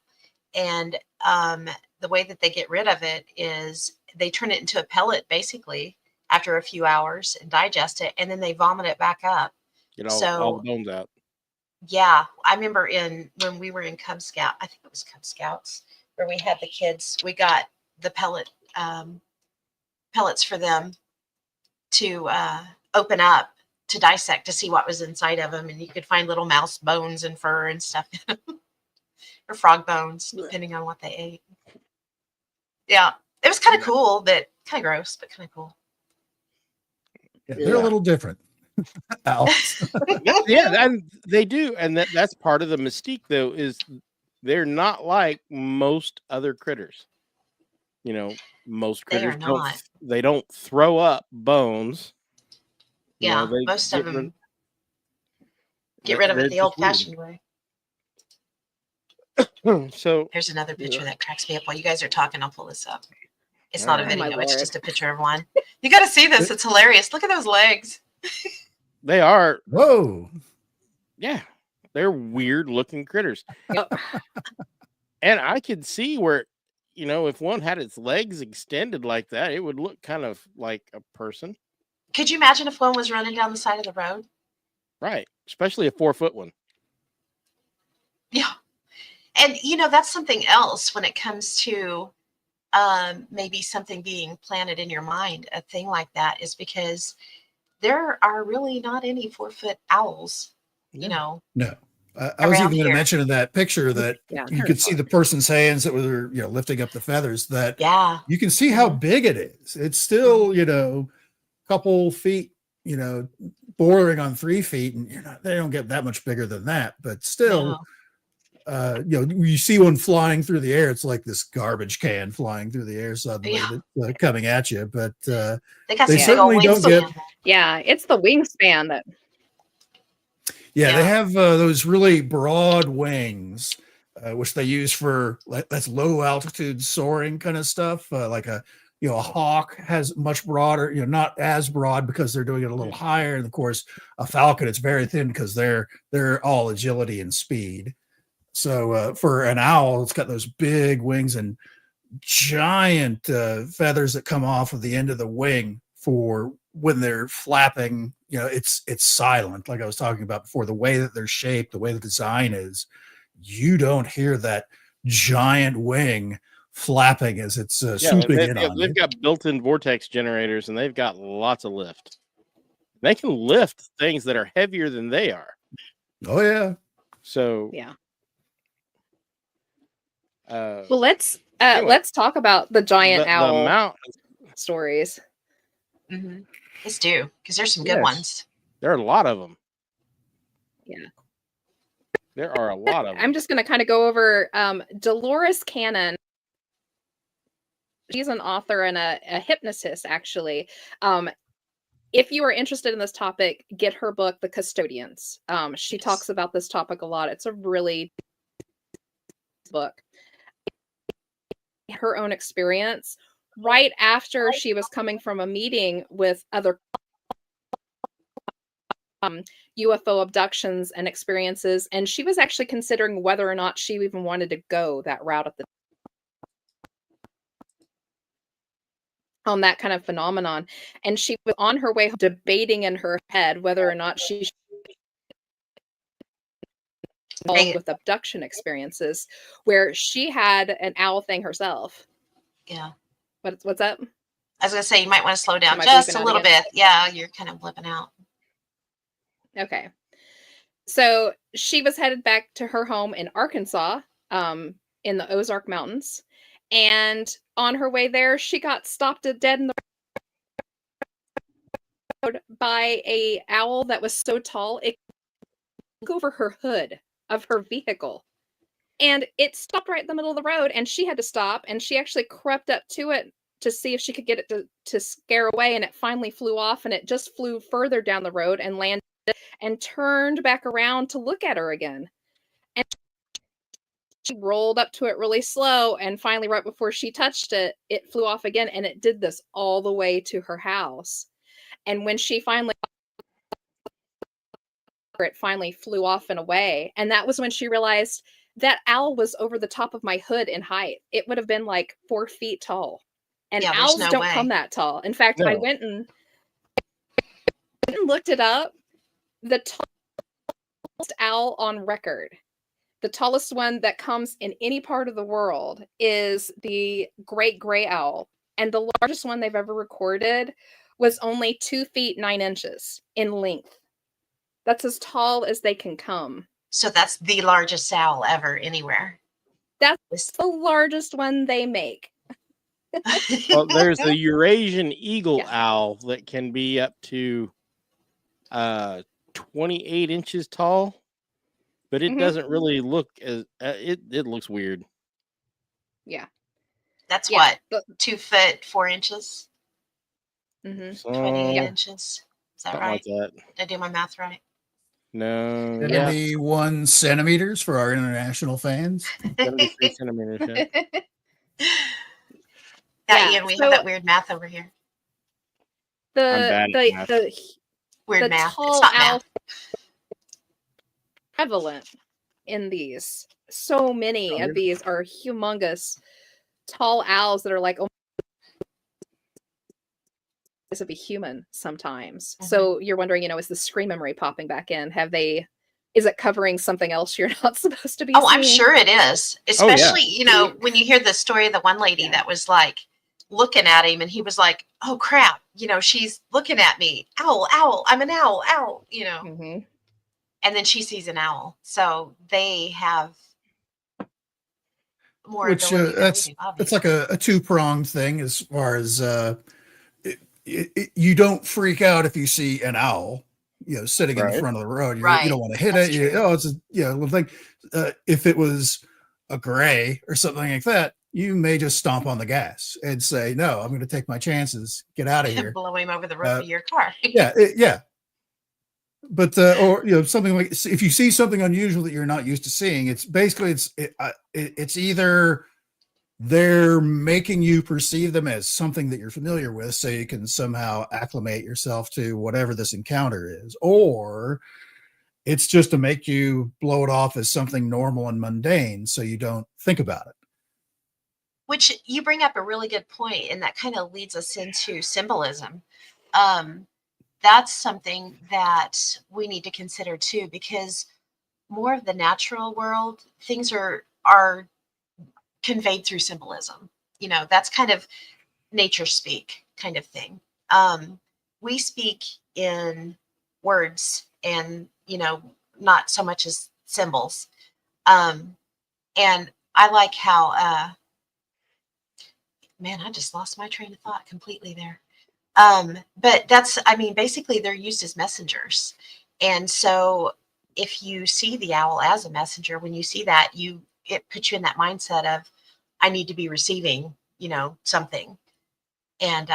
And the way that they get rid of it is they turn it into a pellet basically after a few hours and digest it, and then they vomit it back up. Get all the So bones out. yeah, I remember when we were in Cub Scout, I think it was Cub Scouts, where we had the kids, we got the pellets for them to open up to dissect to see what was inside of them, and you could find little mouse bones and fur and stuff, or frog bones, depending on what they ate. Yeah, it was kind of cool, but kind of gross, but kind of cool. Yeah, they're a little different. Owls. Yeah, and they do, and that's part of the mystique, though, is they're not like most other critters. Most They are critters not. don't throw up bones. Yeah, They most of get them get rid of they're it the just old-fashioned way. weird. So Here's another picture that cracks me up. While you guys are talking, I'll pull this up. It's All not a right. Oh, my video. It's Lord. just a picture of one. You got to see this. It's hilarious. Look at those legs. they are, Whoa. yeah, they're weird looking critters. Yep. And I could see where, if one had its legs extended like that, it would look kind of like a person. Could you imagine if one was running down the side of the road? Right. Especially a 4-foot one. Yeah. And, that's something else when it comes to maybe something being planted in your mind. A thing like that is because there are really not any 4-foot owls, No. I was around even going to here. mention in that picture that Yeah, you could see the person's hands that were, lifting up the feathers, that Yeah. you can see how big it is. It's still, a couple feet, bordering on 3 feet, and they don't get that much bigger than that, but still, you see one flying through the air. It's like this garbage can flying through the air suddenly, that's coming at you. But They got they some big old certainly don't wings. get. Yeah, it's the wingspan that. Yeah, they have those really broad wings, which they use for that's low altitude soaring kind of stuff. Like a hawk has much broader, not as broad because they're doing it a little higher. And of course, a falcon, it's very thin because they're all agility and speed. So for an owl, it's got those big wings and giant feathers that come off of the end of the wing for when they're flapping. It's silent, like I was talking about before. The way that they're shaped, the way the design is, you don't hear that giant wing flapping as it's swooping in on you. They've got built-in vortex generators, and they've got lots of lift. They can lift things that are heavier than they are. Oh yeah. So Yeah. Well, let's anyway, let's talk about the giant owl the stories. Mm-hmm. Let's do, because there's some good ones. There are a lot of them. Yeah. There are a lot of them. I'm just going to kind of go over Dolores Cannon. She's an author and a hypnotist, actually. If you are interested in this topic, get her book, The Custodians. She talks about this topic a lot. It's a really book. Her own experience right after she was coming from a meeting with other UFO abductions and experiences, and she was actually considering whether or not she even wanted to go that route at the on that kind of phenomenon. And she was on her way debating in her head whether or not she with abduction experiences, where she had an owl thing herself. Yeah. What's that? I was gonna say you might want to slow down Am I just bleeping a out little again? bit. Yeah, you're kind of blipping out. Okay. So she was headed back to her home in Arkansas, in the Ozark Mountains. And on her way there, she got stopped dead in the road by a owl that was so tall it could go over her hood of her vehicle. And it stopped right in the middle of the road, and she had to stop, and she actually crept up to it to see if she could get it to scare away, and it finally flew off, and it just flew further down the road and landed and turned back around to look at her again. And she rolled up to it really slow, and finally, right before she touched it, it flew off again, and it did this all the way to her house. And when she finally, it finally flew off and away, and that was when she realized that owl was over the top of my hood in height. It would have been like 4 feet tall. And Yeah, there's owls no don't way. come that tall. In fact, I No. went and looked it up. The tallest owl on record, the tallest one that comes in any part of the world, is the great gray owl. And the largest one they've ever recorded was only 2 feet 9 inches in length. That's as tall as they can come. So that's the largest owl ever anywhere. That's the largest one they make. Well, there's a Eurasian eagle Yeah. owl that can be up to 28 inches tall, but it Mhm. doesn't really look as it looks weird. Yeah. That's Yeah. what, 2 foot 4 inches, Mhm. So 28 Yeah. inches. Is that something right? like that. Did I do my math right? No, yeah, 71 centimeters for our international fans. 73 centimeters. Yeah. Yeah, Yeah, Ian, we so- have that weird math over here. I'm bad at math. Weird the math. tall It's not owl math. prevalent in these. So many Oh, of yeah. these are humongous tall owls that are like almost the size of a human sometimes. So you're wondering, is the screen memory popping back in? Is it covering something else you're not supposed to be Oh, seeing? I'm sure it is. Oh, yeah. Especially, when you hear the story of the one lady Yeah. that was like looking at him and he was like, oh crap, she's looking at me. Owl, owl, I'm an owl, owl, Mhm. and then she sees an owl. So they have more Which ability than we that's do, it's like obviously. a two-pronged thing as far as you don't freak out if you see an owl, sitting in the Right. front of the road. You Right. don't want to hit That's it. true. It's a little thing. If it was a gray or something like that, you may just stomp on the gas and say, "No, I'm going to take my chances. Get out of here." Blow him over the roof of your car. Yeah. But or something like, if you see something unusual that you're not used to seeing, it's basically it's either they're making you perceive them as something that you're familiar with, so you can somehow acclimate yourself to whatever this encounter is, or it's just to make you blow it off as something normal and mundane, so you don't think about it. Which you bring up a really good point, and that kind of leads us into symbolism. That's something that we need to consider too, because more of the natural world, things are conveyed through symbolism. That's kind of nature speak kind of thing. We speak in words and, not so much as symbols. And I like how, man, I just lost my train of thought completely there. But basically they're used as messengers. And so if you see the owl as a messenger, when you see that, it puts you in that mindset of, I need to be receiving, something. And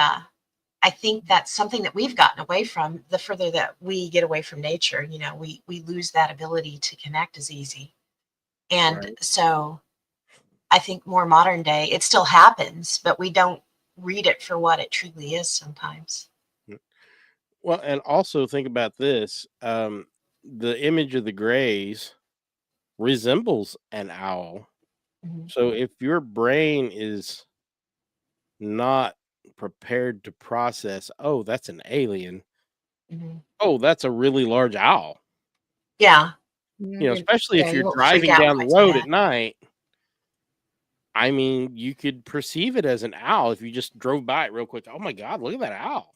I think that's something that we've gotten away from. The further that we get away from nature, we lose that ability to connect as easy. And Right. so I think more modern day, it still happens, but we don't read it for what it truly is sometimes. Well, and also think about this. The image of the grays resembles an owl. Mhm. So if your brain is not prepared to process, oh, that's an alien. Mhm. Oh, that's a really large owl. Yeah. Especially Yeah, if you you're won't freak driving out down the quite so road bad. at night. I mean, you could perceive it as an owl if you just drove by it real quick. Oh my God, look at that owl.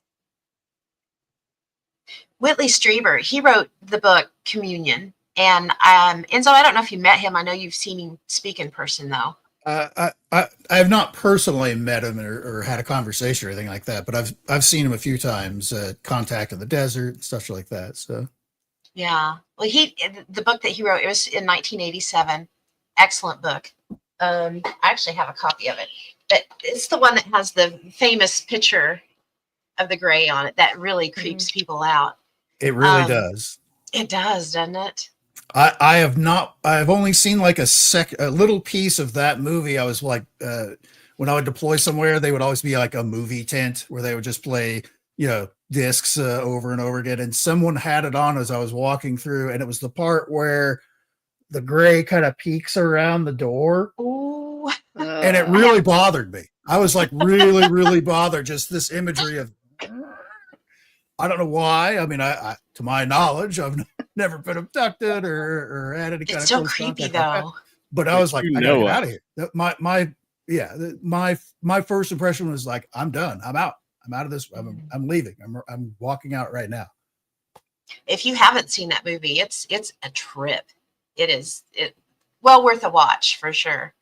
Whitley Strieber, he wrote the book Communion. And so I don't know if you met him. I know you've seen him speak in person though. I have not personally met him or had a conversation or anything like that, but I've seen him a few times at Contact in the Desert and stuff like that. So Yeah. Well, the book that he wrote, it was in 1987. Excellent book. I actually have a copy of it, but it's the one that has the famous picture of the gray on it that really creeps people out. it really does. It does, doesn't it? I have not. I've only seen like a little piece of that movie. I was like, when I would deploy somewhere, they would always be like a movie tent where they would just play, discs over and over again. And someone had it on as I was walking through, and it was the part where the gray kind of peeks around the door. Ooh. And it really bothered me. I was like really, really bothered. Just this imagery of, I don't know why. I mean, I to my knowledge, I've never been abducted or had any kind It's of so close creepy contact like that. though. But I was like, I gotta get out of here. My first impression was like, I'm done. I'm out. I'm out of this. I'm leaving. I'm walking out right now. If you haven't seen that movie, it's a trip. It well worth a watch for sure.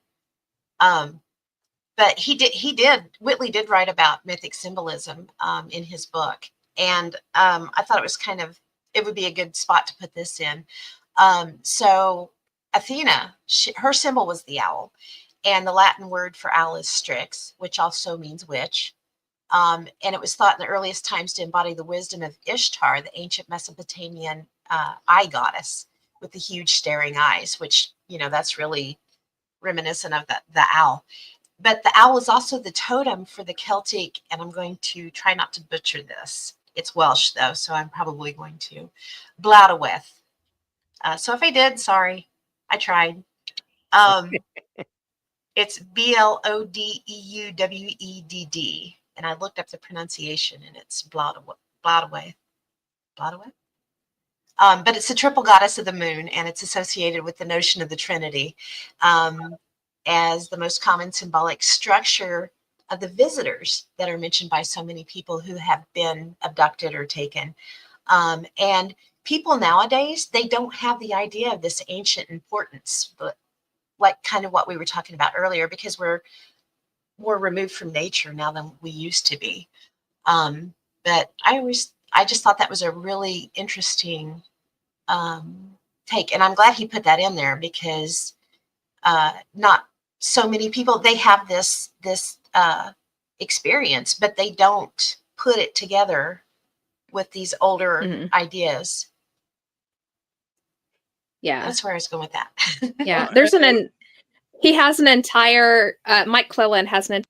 But Whitley did write about mythic symbolism in his book. And I thought it would be a good spot to put this in. So Athena, her symbol was the owl. And the Latin word for owl is strix, which also means witch. And it was thought in the earliest times to embody the wisdom of Ishtar, the ancient Mesopotamian eye goddess with the huge staring eyes, which, that's really reminiscent of the owl. But the owl is also the totem for the Celtic, and I'm going to try not to butcher this. It's Welsh, though, so I'm probably going to. Blodaweth. So if I did, sorry. I tried. It's Blodeuwedd, and I looked up the pronunciation, and it's Blodaweth. Blodaweth. But it's the triple goddess of the moon, and it's associated with the notion of the Trinity as the most common symbolic structure of the visitors that are mentioned by so many people who have been abducted or taken. And people nowadays, they don't have the idea of this ancient importance, but like kind of what we were talking about earlier, because we're more removed from nature now than we used to be. But I just thought that was a really interesting take. And I'm glad he put that in there because not so many people, they have this experience, but they don't put it together with these older ideas. Yeah. That's where I was going with that. Yeah. There's he has an entire, Mike Cleland has an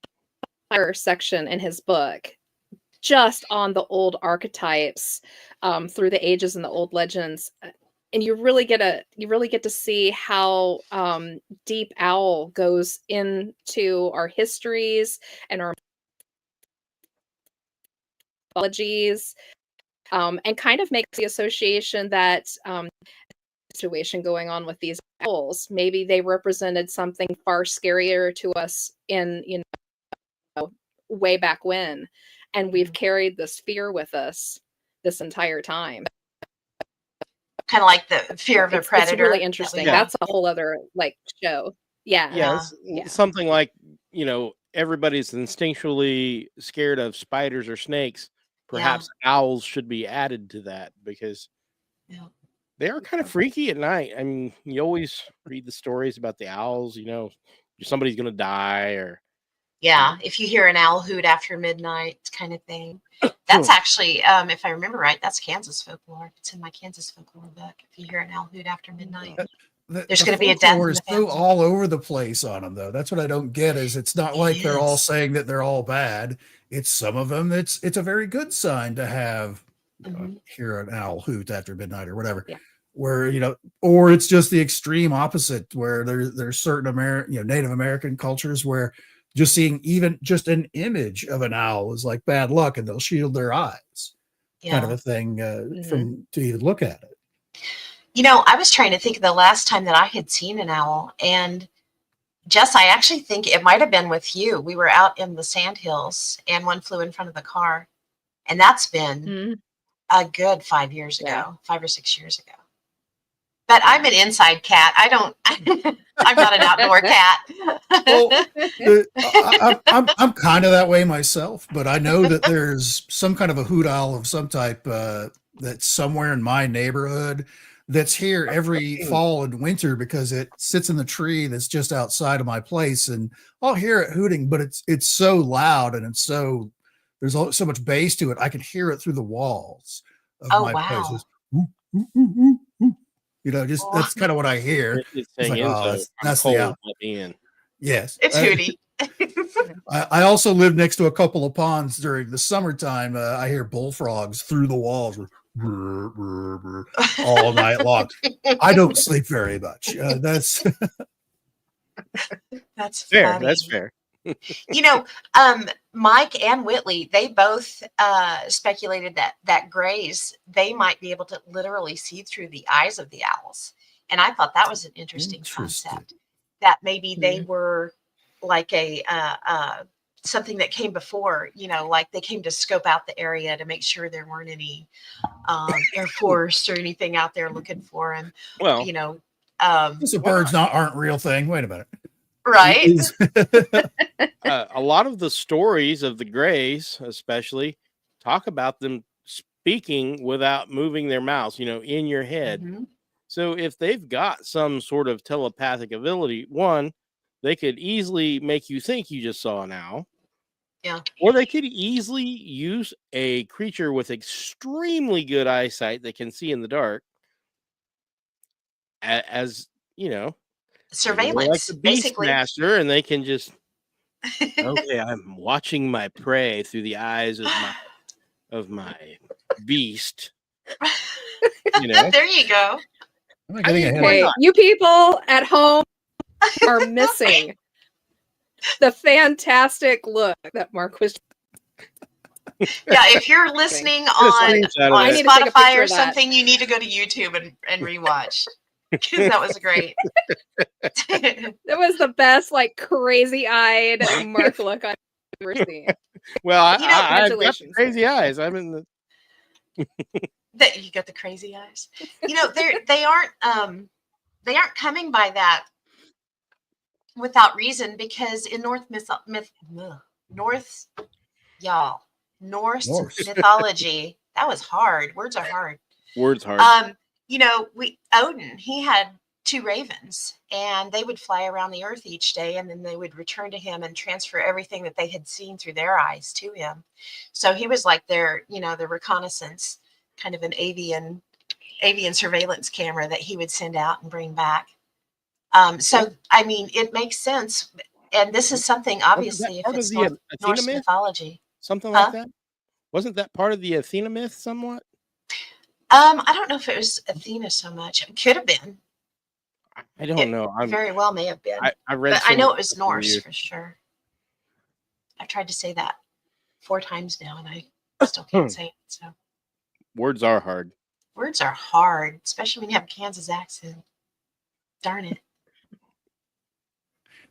entire section in his book just on the old archetypes through the ages and the old legends. And you really get to see how deep owl goes into our histories and our mythologies, and kind of makes the association that situation going on with these owls, maybe they represented something far scarier to us in way back when, and we've carried this fear with us this entire time. Kind of like the fear of a predator. It's really interesting. That's a whole other show. Yeah. Something like, everybody's instinctually scared of spiders or snakes. Perhaps owls should be added to that because they are kind of freaky at night. I mean, you always read the stories about the owls, somebody's going to die or. Yeah, if you hear an owl hoot after midnight kind of thing. That's actually, if I remember right, that's Kansas folklore. It's in my Kansas folklore book. If you hear an owl hoot after midnight, there's going to be a death. It's so all over the place on them, though. That's what I don't get. Is it's not like they're all saying that they're all bad. It's some of them. It's a very good sign to have hear an owl hoot after midnight or whatever. Yeah. Where or it's just the extreme opposite, where there's certain Native American cultures where just seeing even just an image of an owl is like bad luck, and they'll shield their eyes, kind of a thing, to even look at it. I was trying to think of the last time that I had seen an owl, and Jess, I actually think it might have been with you. We were out in the sandhills, and one flew in front of the car, and that's been a good 5 years ago, 5 or 6 years ago. But I'm an inside cat. I'm not an outdoor cat. Well, I'm kind of that way myself, but I know that there's some kind of a hoot owl of some type that's somewhere in my neighborhood that's here every fall and winter because it sits in the tree that's just outside of my place, and I'll hear it hooting, but it's so loud and there's so much bass to it. I can hear it through the walls of Oh, my place. wow. Just, just that's kind of what I hear. It's It's like, saying oh, so. that's I'm the cold, owl. let me in. Yes. It's Hootie. I also live next to a couple of ponds during the summertime. I hear bullfrogs through the walls all night long. I don't sleep very much. That's fair. Funny. That's fair. Mike and Whitley, they both speculated that grays, they might be able to literally see through the eyes of the owls. And I thought that was an interesting concept, that maybe they were like a something that came before, like they came to scope out the area to make sure there weren't any Air Force or anything out there looking for him. Well, so birds aren't a real thing. Wait a minute. Right. A lot of the stories of the Greys, especially, talk about them speaking without moving their mouths, in your head. Mm-hmm. So if they've got some sort of telepathic ability, one, they could easily make you think you just saw an owl. Yeah. Or they could easily use a creature with extremely good eyesight that can see in the dark as Surveillance, like the basically. Beastmaster, and they can just okay, I'm watching my prey through the eyes of my beast. There you go. Okay, you people at home are missing the fantastic look that Mark was. Yeah, if you're listening on Spotify or something, you need to go to YouTube and rewatch, because that was great. That was the best, like, crazy-eyed Mark look I've ever seen. Well, I've got the crazy eyes. I'm in the. That you got the crazy eyes. They aren't coming by that without reason, because in Norse mythology, that was hard. Words are hard. Odin, he had 2 ravens, and they would fly around the earth each day, and then they would return to him and transfer everything that they had seen through their eyes to him. So he was like their reconnaissance, kind of an avian surveillance camera that he would send out and bring back. So I mean, it makes sense, and this is something, obviously, if it's Norse mythology, something like that. Wasn't that part of the Athena myth somewhat? I don't know if it was Athena so much. It could have been. I don't know. Very well may have been. I read. But I know it was Norse for sure. I've tried to say that 4 times now, and I still can't say it. So words are hard. Words are hard, especially when you have a Kansas accent. Darn it.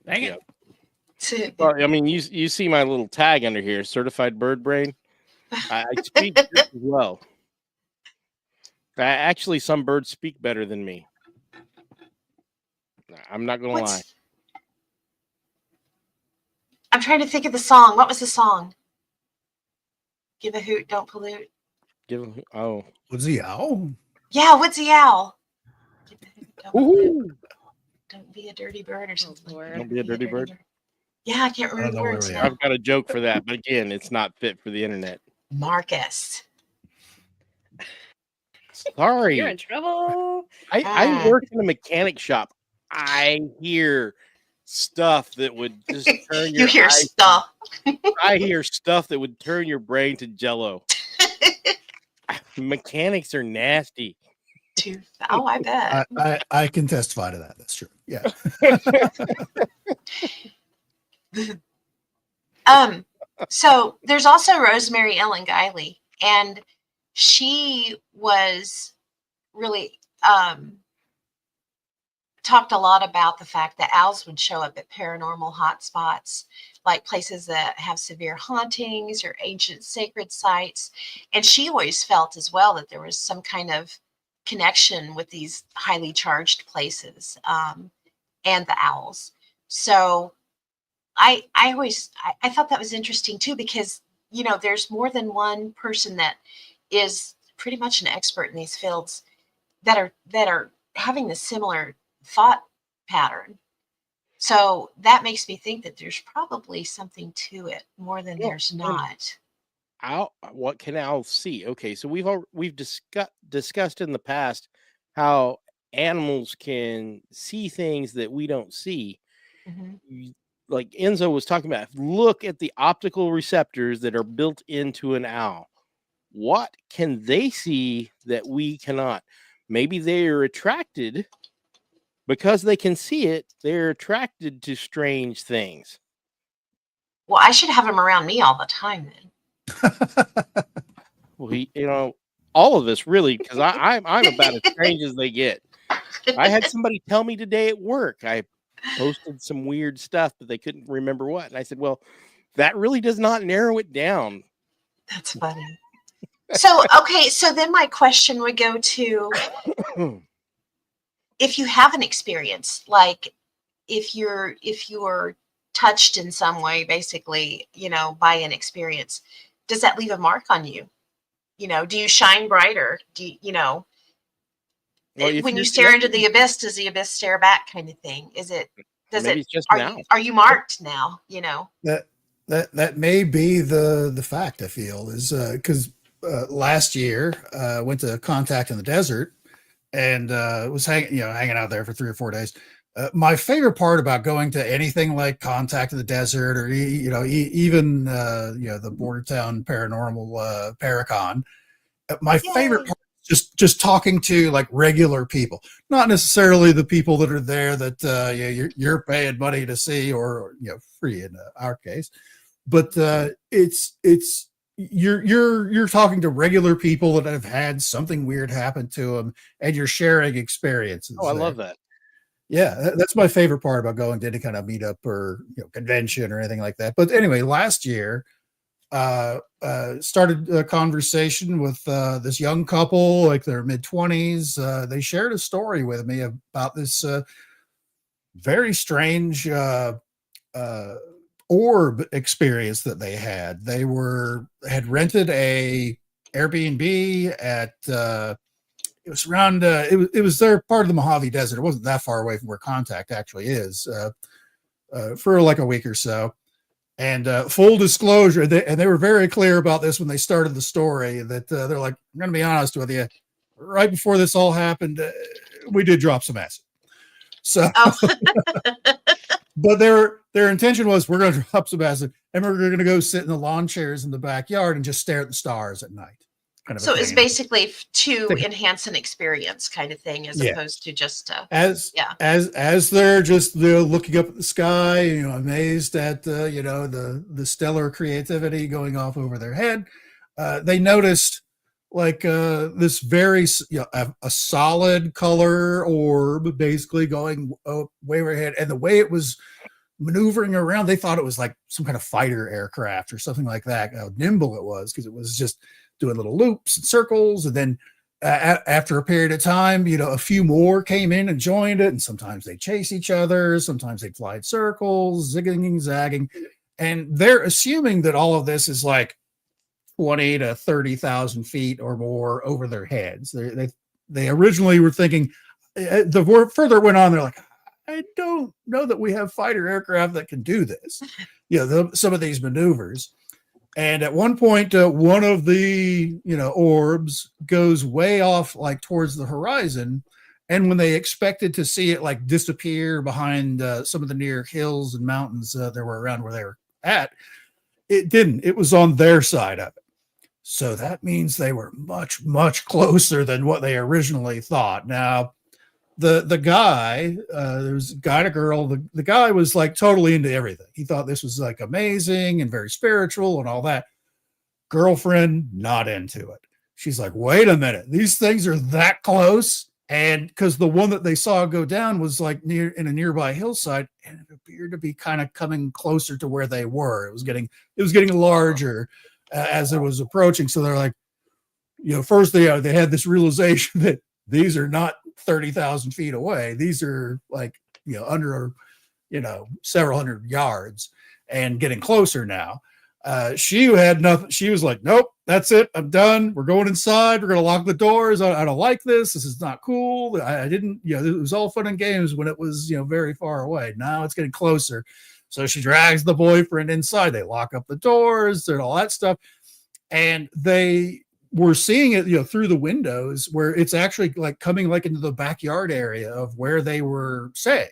Dang it. Yeah. Well, I mean, you see my little tag under here, certified bird brain. I speak as well. Actually, some birds speak better than me. I'm not going to lie. I'm trying to think of the song. What was the song? Give a hoot, don't pollute. Woodsy Owl? Yeah, Woodsy Owl. Give a hoot, don't pollute. Don't be a dirty bird or something. Don't be a dirty bird? Yeah, I can't remember the words now. I've got a joke for that, but again, it's not fit for the internet. Marcus. Sorry. You're in trouble. I work in a mechanic shop. I hear stuff that would just turn your stuff. I hear stuff that would turn your brain to jello. Mechanics are nasty. Oh, I bet. I can testify to that. That's true. Yeah. So there's also Rosemary Ellen Guiley, and she was really talked a lot about the fact that owls would show up at paranormal hotspots, like places that have severe hauntings or ancient sacred sites. And she always felt as well that there was some kind of connection with these highly charged places, and the owls. So I thought that was interesting too, because, you know, there's more than one person that is pretty much an expert in these fields that are having the similar thought pattern. So that makes me think that there's probably something to it more than there's not. What can owls see? Okay, so we've discussed in the past how animals can see things that we don't see. Mhm. Like Enzo was talking about, look at the optical receptors that are built into an owl. What can they see that we cannot? Maybe they are attracted because they can see it. They're attracted to strange things. Well, I should have them around me all the time then. Well, all of us really, because I'm about as strange as they get. I had somebody tell me today at work, I posted some weird stuff, but they couldn't remember what. And I said, well, that really does not narrow it down. That's funny. So, okay, so then my question would go to, if you have an experience, like if you're touched in some way, basically, you know, by an experience, does that leave a mark on you? You know, do you shine brighter? Well, when you stare into the abyss, does the abyss stare back, kind of thing? Are you marked now? You know, that may be the fact. I feel is because last year went to Contact in the Desert and was hanging out there for 3 or 4 days. My favorite part about going to anything like Contact in the Desert, or even the Bordertown Paranormal Paracon, my favorite part is just talking to like regular people, not necessarily the people that are there that you're paying money to see, or free in our case, but you're talking to regular people that have had something weird happen to them, and you're sharing experiences. Oh, I love that. Yeah, that's my favorite part about going to any kind of meetup or convention or anything like that. But anyway, last year, started a conversation with this young couple, like their mid-20s. They shared a story with me about this very strange orb experience that they had. They had rented a Airbnb at it was around it was their part of the Mojave Desert. It wasn't that far away from where Contact actually is, for like a week or so. And full disclosure, they were very clear about this when they started the story, that they're like, I'm going to be honest with you, right before this all happened, we did drop some acid. So, but their intention was, we're going to drop some acid and we're going to go sit in the lawn chairs in the backyard and just stare at the stars at night. Kind of so it's basically to enhance an experience, kind of thing, as opposed to just as they're just looking up at the sky, amazed at the stellar creativity going off over their head. They noticed like this very a solid color orb, basically going way overhead, and the way it was maneuvering around, they thought it was like some kind of fighter aircraft or something like that. How nimble it was, because it was just doing little loops and circles. And then after a period of time, a few more came in and joined it. And sometimes they chase each other. Sometimes they fly in circles, zigging and zagging. And they're assuming that all of this is like 20 to 30,000 feet or more over their heads. They originally were thinking, the further it went on, they're like, I don't know that we have fighter aircraft that can do this. Some of these maneuvers. And at one point, one of the orbs goes way off, like towards the horizon. And when they expected to see it like disappear behind some of the near hills and mountains that were around where they were at, it didn't. It was on their side of it. So that means they were much, much closer than what they originally thought. Now, the guy, there's a guy and a girl. The guy was like totally into everything. He thought this was like amazing and very spiritual and all that. Girlfriend, not into it. She's like, wait a minute, these things are that close. And because the one that they saw go down was like in a nearby hillside, and it appeared to be kind of coming closer to where they were. It was getting larger as it was approaching. So they're like, first they had this realization that these are not 30,000 feet away. These are like, under, several hundred yards and getting closer now. She had nothing. She was like, nope, that's it. I'm done. We're going inside. We're going to lock the doors. I don't like this. This is not cool. I didn't, it was all fun and games when it was, very far away. Now it's getting closer. So she drags the boyfriend inside. They lock up the doors and all that stuff. And they were seeing it, through the windows where it's actually like coming like into the backyard area of where they were staying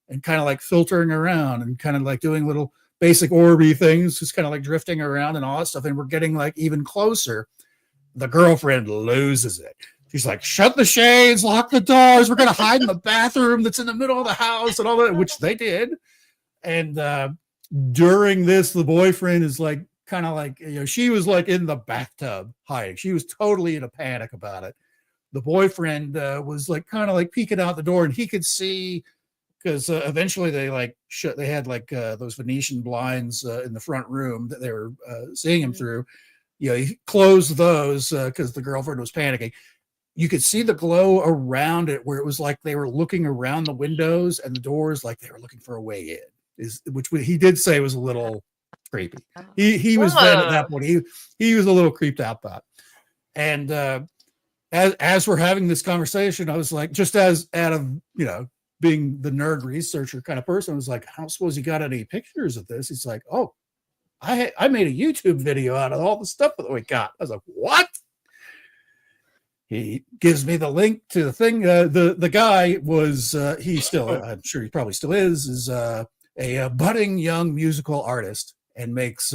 and kind of like filtering around and kind of like doing little basic orby things, just kind of like drifting around and all that stuff. And we're getting like even closer. The girlfriend loses it. She's like, shut the shades, lock the doors. We're going to hide in the bathroom that's in the middle of the house and all that, which they did. And during this, the boyfriend is like, kind of like, she was like in the bathtub hiding. She was totally in a panic about it. The boyfriend was like kind of like peeking out the door, and he could see, because eventually they like they had like those Venetian blinds in the front room that they were seeing him through. He closed those because the girlfriend was panicking. You could see the glow around it where it was like they were looking around the windows and the doors like they were looking for a way in. Which he did say was a little creepy. He was then at that point. He was a little creeped out by it. And as we're having this conversation, I was like, just as out of being the nerd researcher kind of person, I was like, I don't suppose you got any pictures of this? He's like, oh, I made a YouTube video out of all the stuff that we got. I was like, what? He gives me the link to the thing. The guy was he still, I'm sure he probably still is a budding young musical artist and makes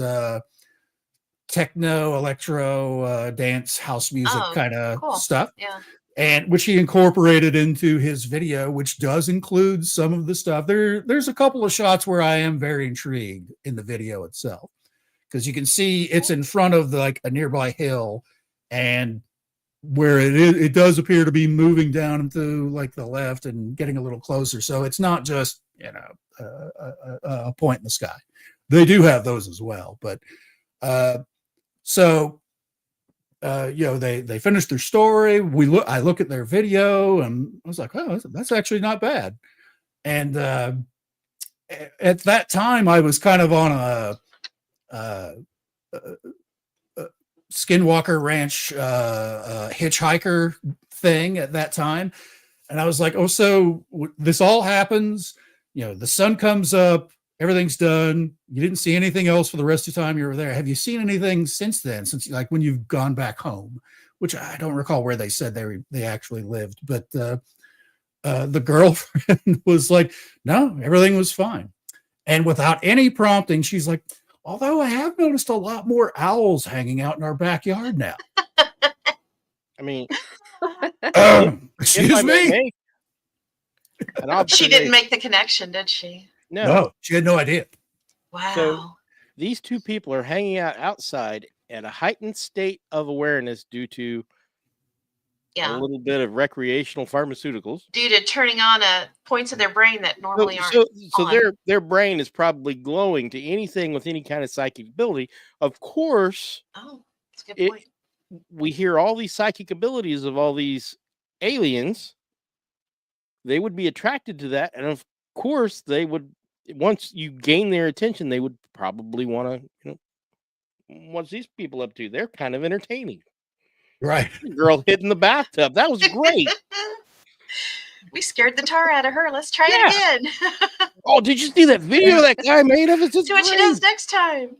techno, electro, dance, house music kind of stuff. Yeah. And which he incorporated into his video, which does include some of the stuff. There's a couple of shots where I am very intrigued in the video itself, because you can see it's in front of like a nearby hill, and where it does appear to be moving down into like the left and getting a little closer. So it's not just a point in the sky. They do have those as well, but they finished their story. I look at their video and I was like, oh, that's actually not bad. And at that time I was kind of on a Skinwalker Ranch hitchhiker thing at that time. And I was like, oh, so this all happens, the sun comes up, everything's done. You didn't see anything else for the rest of the time you were there. Have you seen anything since then, since like when you've gone back home? Which I don't recall where they said they actually lived, but the girlfriend was like, no, everything was fine. And without any prompting, she's like, although I have noticed a lot more owls hanging out in our backyard now. I mean, excuse me. She didn't make the connection, did she? No, she had no idea. Wow. So these two people are hanging out outside at a heightened state of awareness due to a little bit of recreational pharmaceuticals. Due to turning on points of their brain that normally aren't. So their brain is probably glowing to anything with any kind of psychic ability. Of course. Oh, that's a good point. We hear all these psychic abilities of all these aliens. They would be attracted to that, and of course they would. Once you gain their attention, they would probably want to, what's these people up to? They're kind of entertaining. Right. Girl hid in the bathtub. That was great. We scared the tar out of her. Let's try it again. Oh, did you see that video that guy made of it? See what she does next time.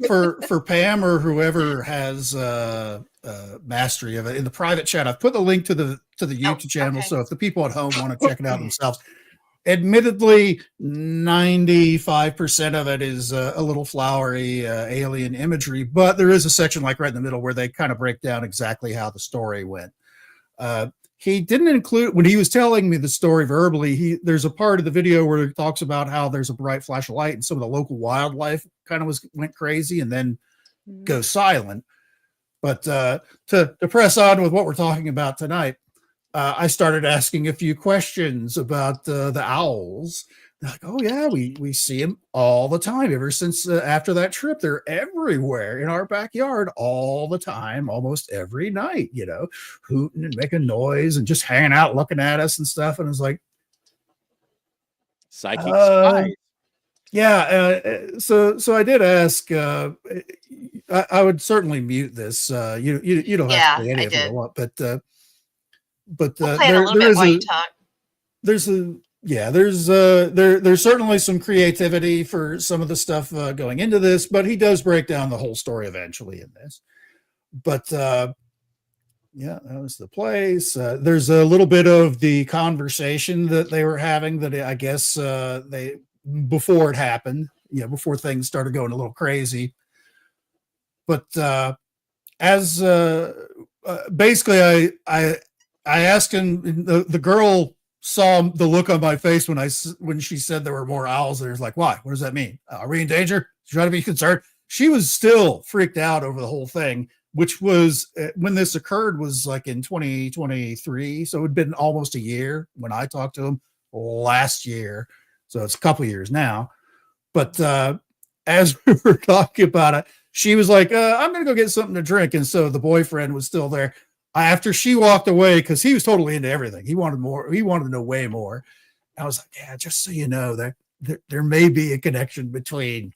For Pam or whoever has mastery of it, in the private chat, I've put the link to the YouTube channel. So if the people at home want to check it out themselves, admittedly, 95% of it is a little flowery alien imagery, but there is a section like right in the middle where they kind of break down exactly how the story went. He didn't include, when he was telling me the story verbally, there's a part of the video where he talks about how there's a bright flash of light and some of the local wildlife kind of went crazy and then go silent. But to press on with what we're talking about tonight, I started asking a few questions about the owls. They're like, oh yeah, we see them all the time. Ever since after that trip, they're everywhere in our backyard all the time, almost every night. Hooting and making noise and just hanging out, looking at us and stuff. And it's like, Psychic spies. yeah. So I did ask. I would certainly mute this. You don't have to say any I of it you did. don't want, but I'll play it a little bit while you talk. There's certainly some creativity for some of the stuff going into this, but he does break down the whole story eventually in this. But yeah, that was the place. There's a little bit of the conversation that they were having that I guess they before it happened, before things started going a little crazy. But as basically, I asked him. The girl saw the look on my face when she said there were more owls. There's like, why? What does that mean? Are we in danger? Try to be concerned. She was still freaked out over the whole thing, which was when this occurred was like in 2023. So it had been almost a year when I talked to him last year. So it's a couple of years now. But as we were talking about it, she was like, I'm going to go get something to drink. And so the boyfriend was still there. After she walked away, because he was totally into everything. He wanted more. He wanted to know way more. I was like, yeah, just so you know, that there may be a connection between,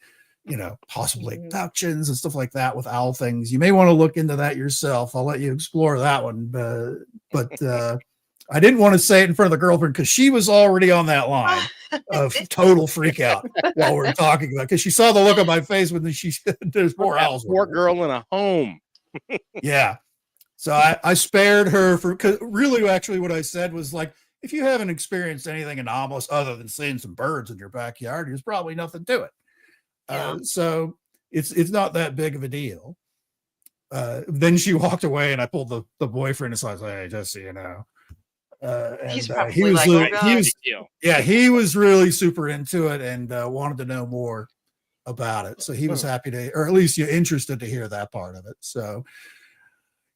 possibly abductions and stuff like that with owl things. You may want to look into that yourself. I'll let you explore that one. But I didn't want to say it in front of the girlfriend because she was already on that line of total freak out while we were talking about, because she saw the look on my face when she said there's more owls. Poor girl in a home. Yeah. So I spared her because really, actually, what I said was like, if you haven't experienced anything anomalous other than seeing some birds in your backyard, there's probably nothing to it. Yeah. So it's not that big of a deal. Then she walked away, and I pulled the boyfriend aside. Like, hey, just so you know, He's and probably he was like, oh, God. he was really super into it and wanted to know more about it. So he was happy to, or at least you're interested to hear that part of it. So.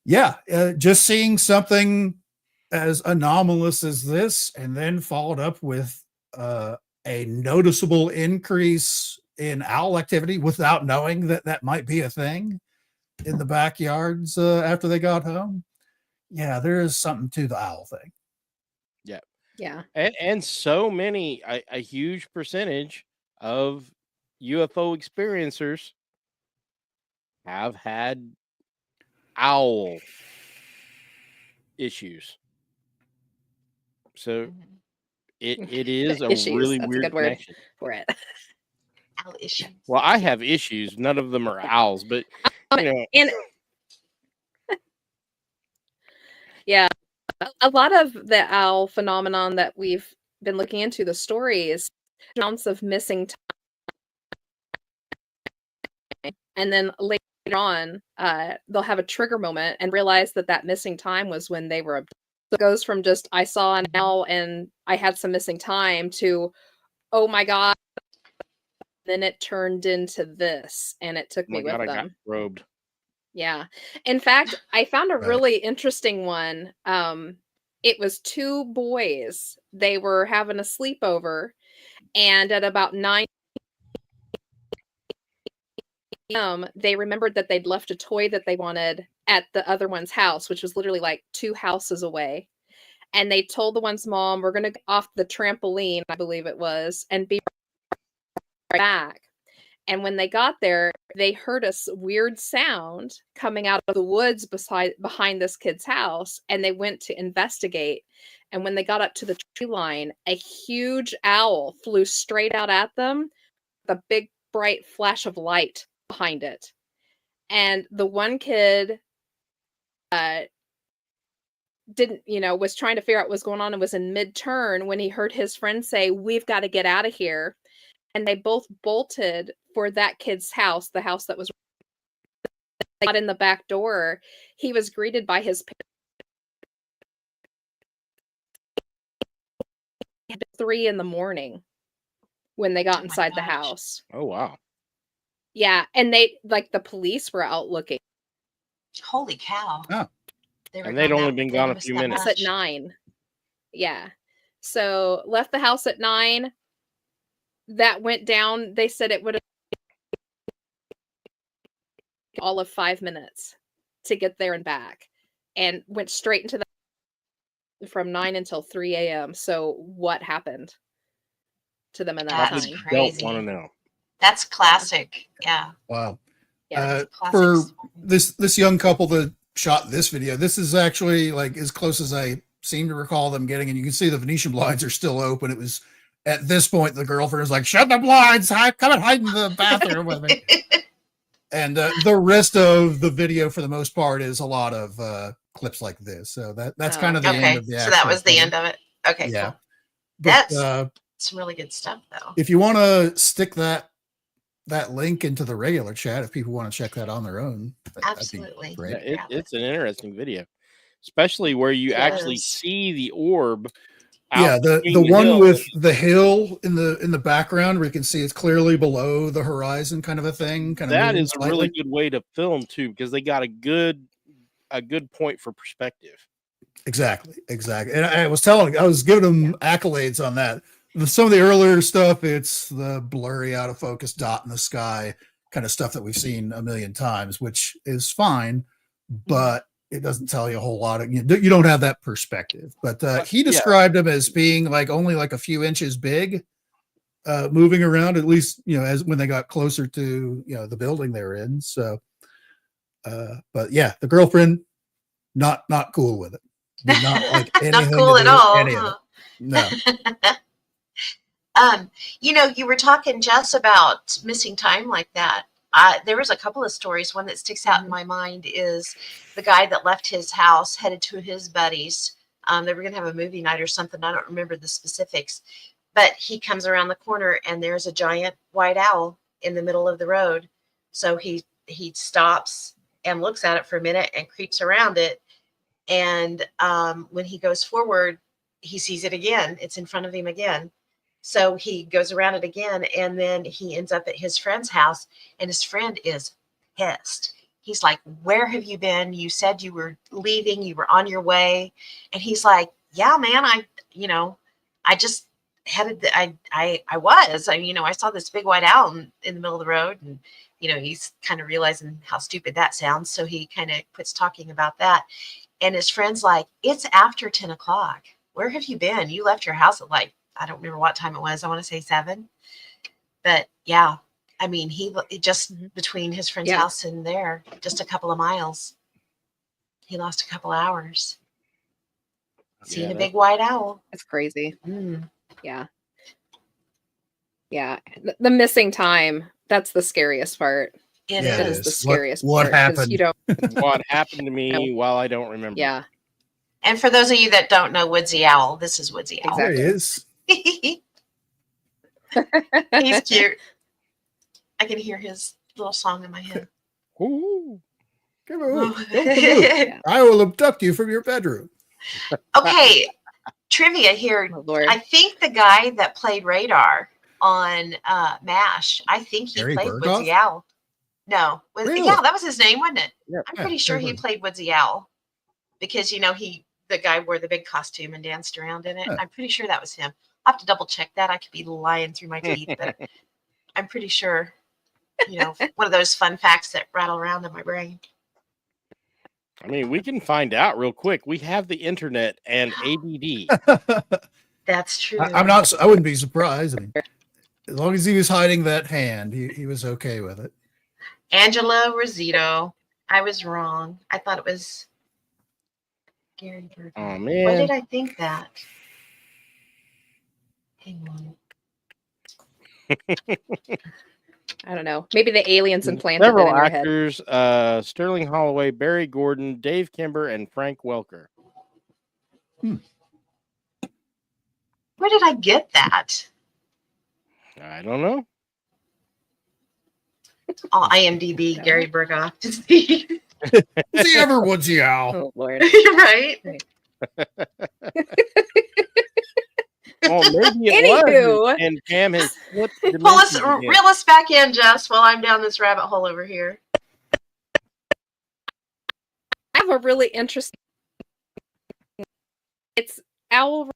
Yeah, just seeing something as anomalous as this, and then followed up with a noticeable increase in owl activity without knowing that might be a thing in the backyards after they got home. Yeah, there is something to the owl thing. Yeah. Yeah. And so many, a huge percentage of UFO experiencers have had owl issues. So it is a Issues. really That's weird a good word connection for it. Owl issues. Well, I have issues. None of them are owls, but And yeah, a lot of the owl phenomenon that we've been looking into, the stories, amounts of missing time, and then later on, they'll have a trigger moment and realize that missing time was when they were. So it goes from just I saw an owl and I had some missing time to, oh my God. Then it turned into this, and it took me with I them. got robed. Yeah. In fact, I found a really interesting one. It was two boys. They were having a sleepover, and at about 9 p.m., they remembered that they'd left a toy that they wanted at the other one's house, which was literally like 2 houses away. And they told the one's mom, we're going to go off the trampoline, I believe it was, and be right back. And when they got there, they heard a weird sound coming out of the woods behind this kid's house, and they went to investigate. And when they got up to the tree line, a huge owl flew straight out at them, with a big bright flash of light behind it. And the one kid was trying to figure out what was going on and was in mid-turn when he heard his friend say, we've got to get out of here. And they both bolted for that kid's house, the house that was got in the back door. He was greeted by his parents at 3 a.m. when they got inside the house. Oh, wow. Yeah. And the police were out looking. Holy cow. Oh. And they'd only been gone a few minutes. At 9. Yeah. So left the house at 9. that went down, they said it would have all of 5 minutes to get there and back, and went straight into the from 9 until 3 a.m. So what happened to them in that That's time? crazy. Don't want to know. That's classic. Yeah. Wow. Yeah. Classic For story. this young couple that shot this video, this is actually like as close as I seem to recall them getting, and you can see the Venetian blinds are still open. It was at this point the girlfriend was like, "Shut the blinds! Come and hide in the bathroom with me." And the rest of the video, for the most part, is a lot of clips like this. So that's kind of the end Okay. of the. So that was the footage. end of it. Okay. Yeah. Cool. But That's some really good stuff, though. if you want to stick that link into the regular chat, if people want to check that on their own, Absolutely. great. Yeah, it's an interesting video, especially where you actually Yes. see the orb. Yeah, out the between one hills. with the hill in the background where you can see it's clearly below the horizon, kind of a thing. That is a really good way to film too, because they got a good point for perspective. Exactly. And I was giving them accolades on that. Some of the earlier stuff, it's the blurry, out of focus dot in the sky kind of stuff that we've seen a million times, which is fine, but it doesn't tell you a whole lot. You don't have that perspective. But he described them as being like only like a few inches big, moving around, at least, as when they got closer to, the building they're in. So, but yeah, the girlfriend, not cool with it. Did not like anything Not cool at all. any of it. No. You were talking, Jess, about missing time like that. There was a couple of stories. One that sticks out in my mind is the guy that left his house, headed to his buddies. They were going to have a movie night or something. I don't remember the specifics, but he comes around the corner and there's a giant white owl in the middle of the road. So he stops and looks at it for a minute and creeps around it. And when he goes forward, he sees it again. It's in front of him again. So he goes around it again, and then he ends up at his friend's house, and his friend is pissed. He's like, "Where have you been? You said you were leaving. You were on your way." And he's like, "Yeah, man, I just headed. I saw this big white owl in the middle of the road." And, he's kind of realizing how stupid that sounds. So he kind of quits talking about that. And his friend's like, "It's after 10 o'clock. Where have you been? You left your house at I don't remember what time it was. I want to say 7. But yeah, I mean, he just between his friend's house and there, just a couple of miles, he lost a couple hours. Seeing a big white owl. That's crazy. Yeah. Yeah. The missing time. That's the scariest part. It That is is the scariest what part. 'Cause happened? You don't. What happened to me while I don't remember? Yeah. And for those of you that don't know Woodsy Owl, this is Woodsy Owl. There he is. He's cute. I can hear his little song in my head. Ooh. Come on. I will abduct you from your bedroom. Okay, trivia here. Oh, Lord. I think the guy that played Radar on MASH, I think he Gary played Berghoff? Woodsy Owl. No, Really? yeah, that was his name, wasn't it? Yeah. I'm pretty sure he Gary played Woodsy Owl because the guy wore the big costume and danced around in it. Huh. I'm pretty sure that was him. I'll have to double check that. I could be lying through my teeth, but I'm pretty sure. One of those fun facts that rattle around in my brain. I mean, we can find out real quick. We have the internet and ADD. That's true. I wouldn't be surprised. I mean, as long as he was hiding that hand, he was okay with it. Angelo Rosito. I was wrong. I thought it was Gary Berghoff. Oh, man. Why did I think that? Hang on. I don't know. Maybe the aliens implanted it Several in your head. actors, Sterling Holloway, Barry Gordon, Dave Kimber, and Frank Welker. Where did I get that? I don't know. Oh, IMDb, No. Gary Berghoff. See, Is he ever Woodsy Owl? Oh, Lord. right? Well, maybe it Anywho. was. And Pam has flipped Reel us back in, Jess, while I'm down this rabbit hole over here. I have a really interesting. It's owl.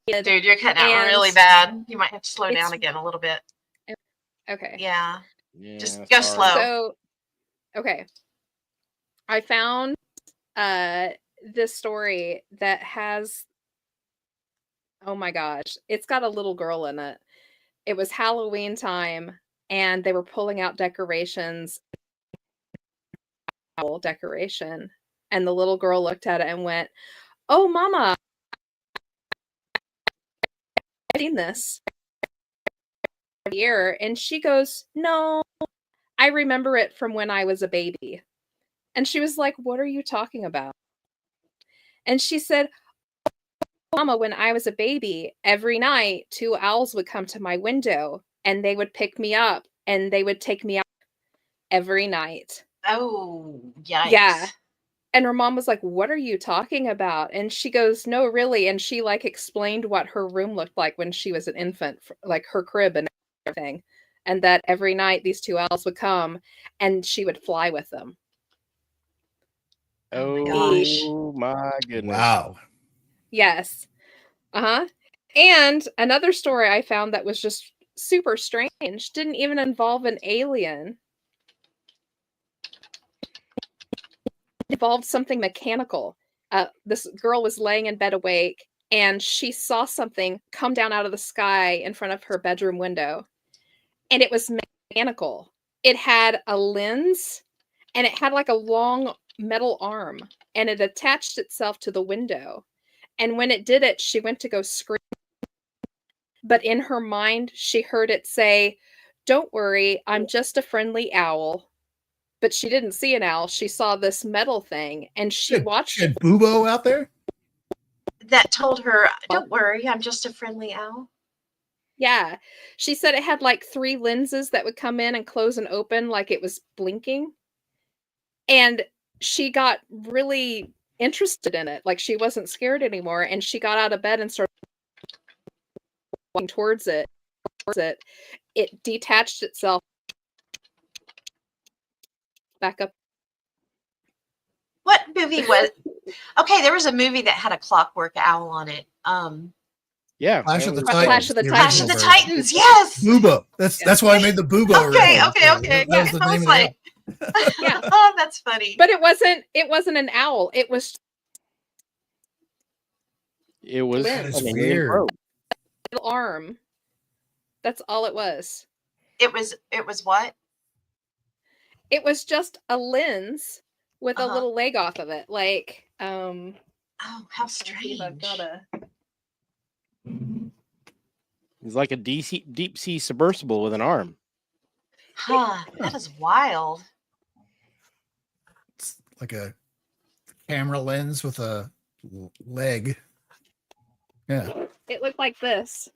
Dude, you're cutting out And- really bad. You might have to slow It's- down again a little bit. Okay. Yeah. Yeah, Just go sorry. slow. So, okay. I found this story that has, oh my gosh, it's got a little girl in it. It was Halloween time and they were pulling out decorations, owl decoration, and the little girl looked at it and went, "Oh, mama, I've seen this every year." And she goes, "No, I remember it from when I was a baby." And she was like, "What are you talking about?" And she said, "Mama, when I was a baby, every night 2 owls would come to my window and they would pick me up and they would take me out every night." Oh, yikes. Yeah. And her mom was like, "What are you talking about?" And she goes, "No, really." And she like explained what her room looked like when she was an infant, like her crib and everything. And that every night these 2 owls would come and she would fly with them. Oh my gosh. Oh my goodness. Wow. Yes. Uh-huh. And another story I found that was just super strange, didn't even involve an alien. It involved something mechanical. This girl was laying in bed awake and she saw something come down out of the sky in front of her bedroom window. And it was mechanical. It had a lens and it had like a long metal arm and it attached itself to the window. And when it did it, she went to go scream. But in her mind, she heard it say, "Don't worry, I'm just a friendly owl." But she didn't see an owl. She saw this metal thing and she watched She had Boobo out there? That told her, "Don't worry, I'm just a friendly owl." Yeah. She said it had like 3 lenses that would come in and close and open like it was blinking. And she got really interested in it. Like she wasn't scared anymore. And she got out of bed and started walking towards it. It detached itself back up. What movie was? Okay, there was a movie that had a clockwork owl on it. Yeah. Flash of the that was- Titans. Flash of the Flash of original the version. Titans. Yes. Boobo. That's why I made the Boobo. Okay, reference. okay. That was the I name was of the like, Yeah. oh, that's funny. But it wasn't an owl. It was It was That is an alien weird. probe. a little arm. That's all it was. It was what? It was just a lens with a Uh-huh. little leg off of it. Like, Oh, how let's see strange. if I've got a It's like a deep sea submersible with an arm. Huh, that is wild. It's like a camera lens with a leg. Yeah. It looked like this.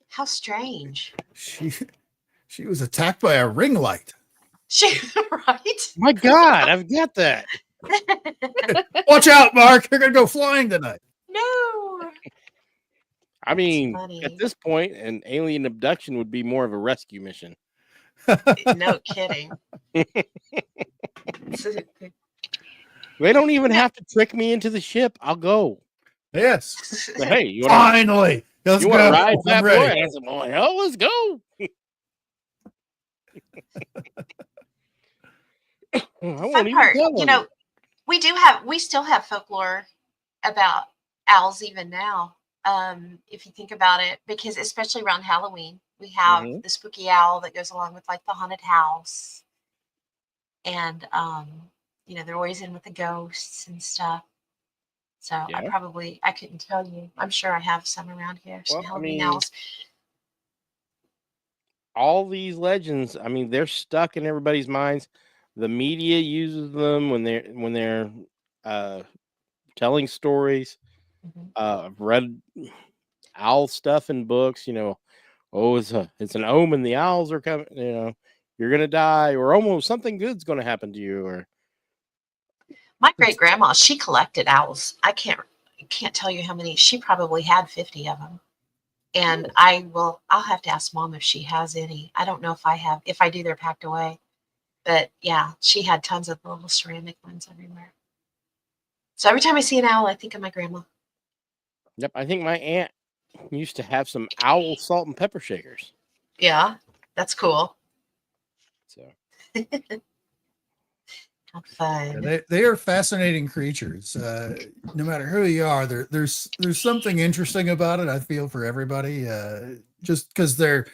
How strange. She was attacked by a ring light. She, right? My God, I've got that. Watch out, Mark. You're gonna go flying tonight. No. I mean, funny. at this point, an alien abduction would be more of a rescue mission. No kidding. They don't even have to trick me into the ship. I'll go. Yes. But hey, you want Finally. Let's to go. ride I'm that boy? ready. I said, well, hell, let's go. I won't Fun even part, tell you them. know, we still have folklore about owls even now. If you think about it, because especially around Halloween, we have Mhm. the spooky owl that goes along with like the haunted house. And they're always in with the ghosts and stuff. So Yeah. I couldn't tell you. I'm sure I have some around here. Some Well, I Halloween mean, owls. all these legends, I mean, they're stuck in everybody's minds. The media uses them when they're telling stories. Mhm. I've read owl stuff in books, oh, it's an omen, the owls are coming, you're gonna die, or almost something good's gonna happen to you, or My great grandma, she collected owls. I can't tell you how many. She probably had 50 of them. And I'll have to ask Mom if she has any. I don't know if I have. If I do, they're packed away. But yeah, she had tons of little ceramic ones everywhere. So every time I see an owl, I think of my grandma. Yep, I think my aunt used to have some owl salt and pepper shakers. Yeah, that's cool. So How fun. They are fascinating creatures. No matter who you are, there's something interesting about it. I feel for everybody, just because they're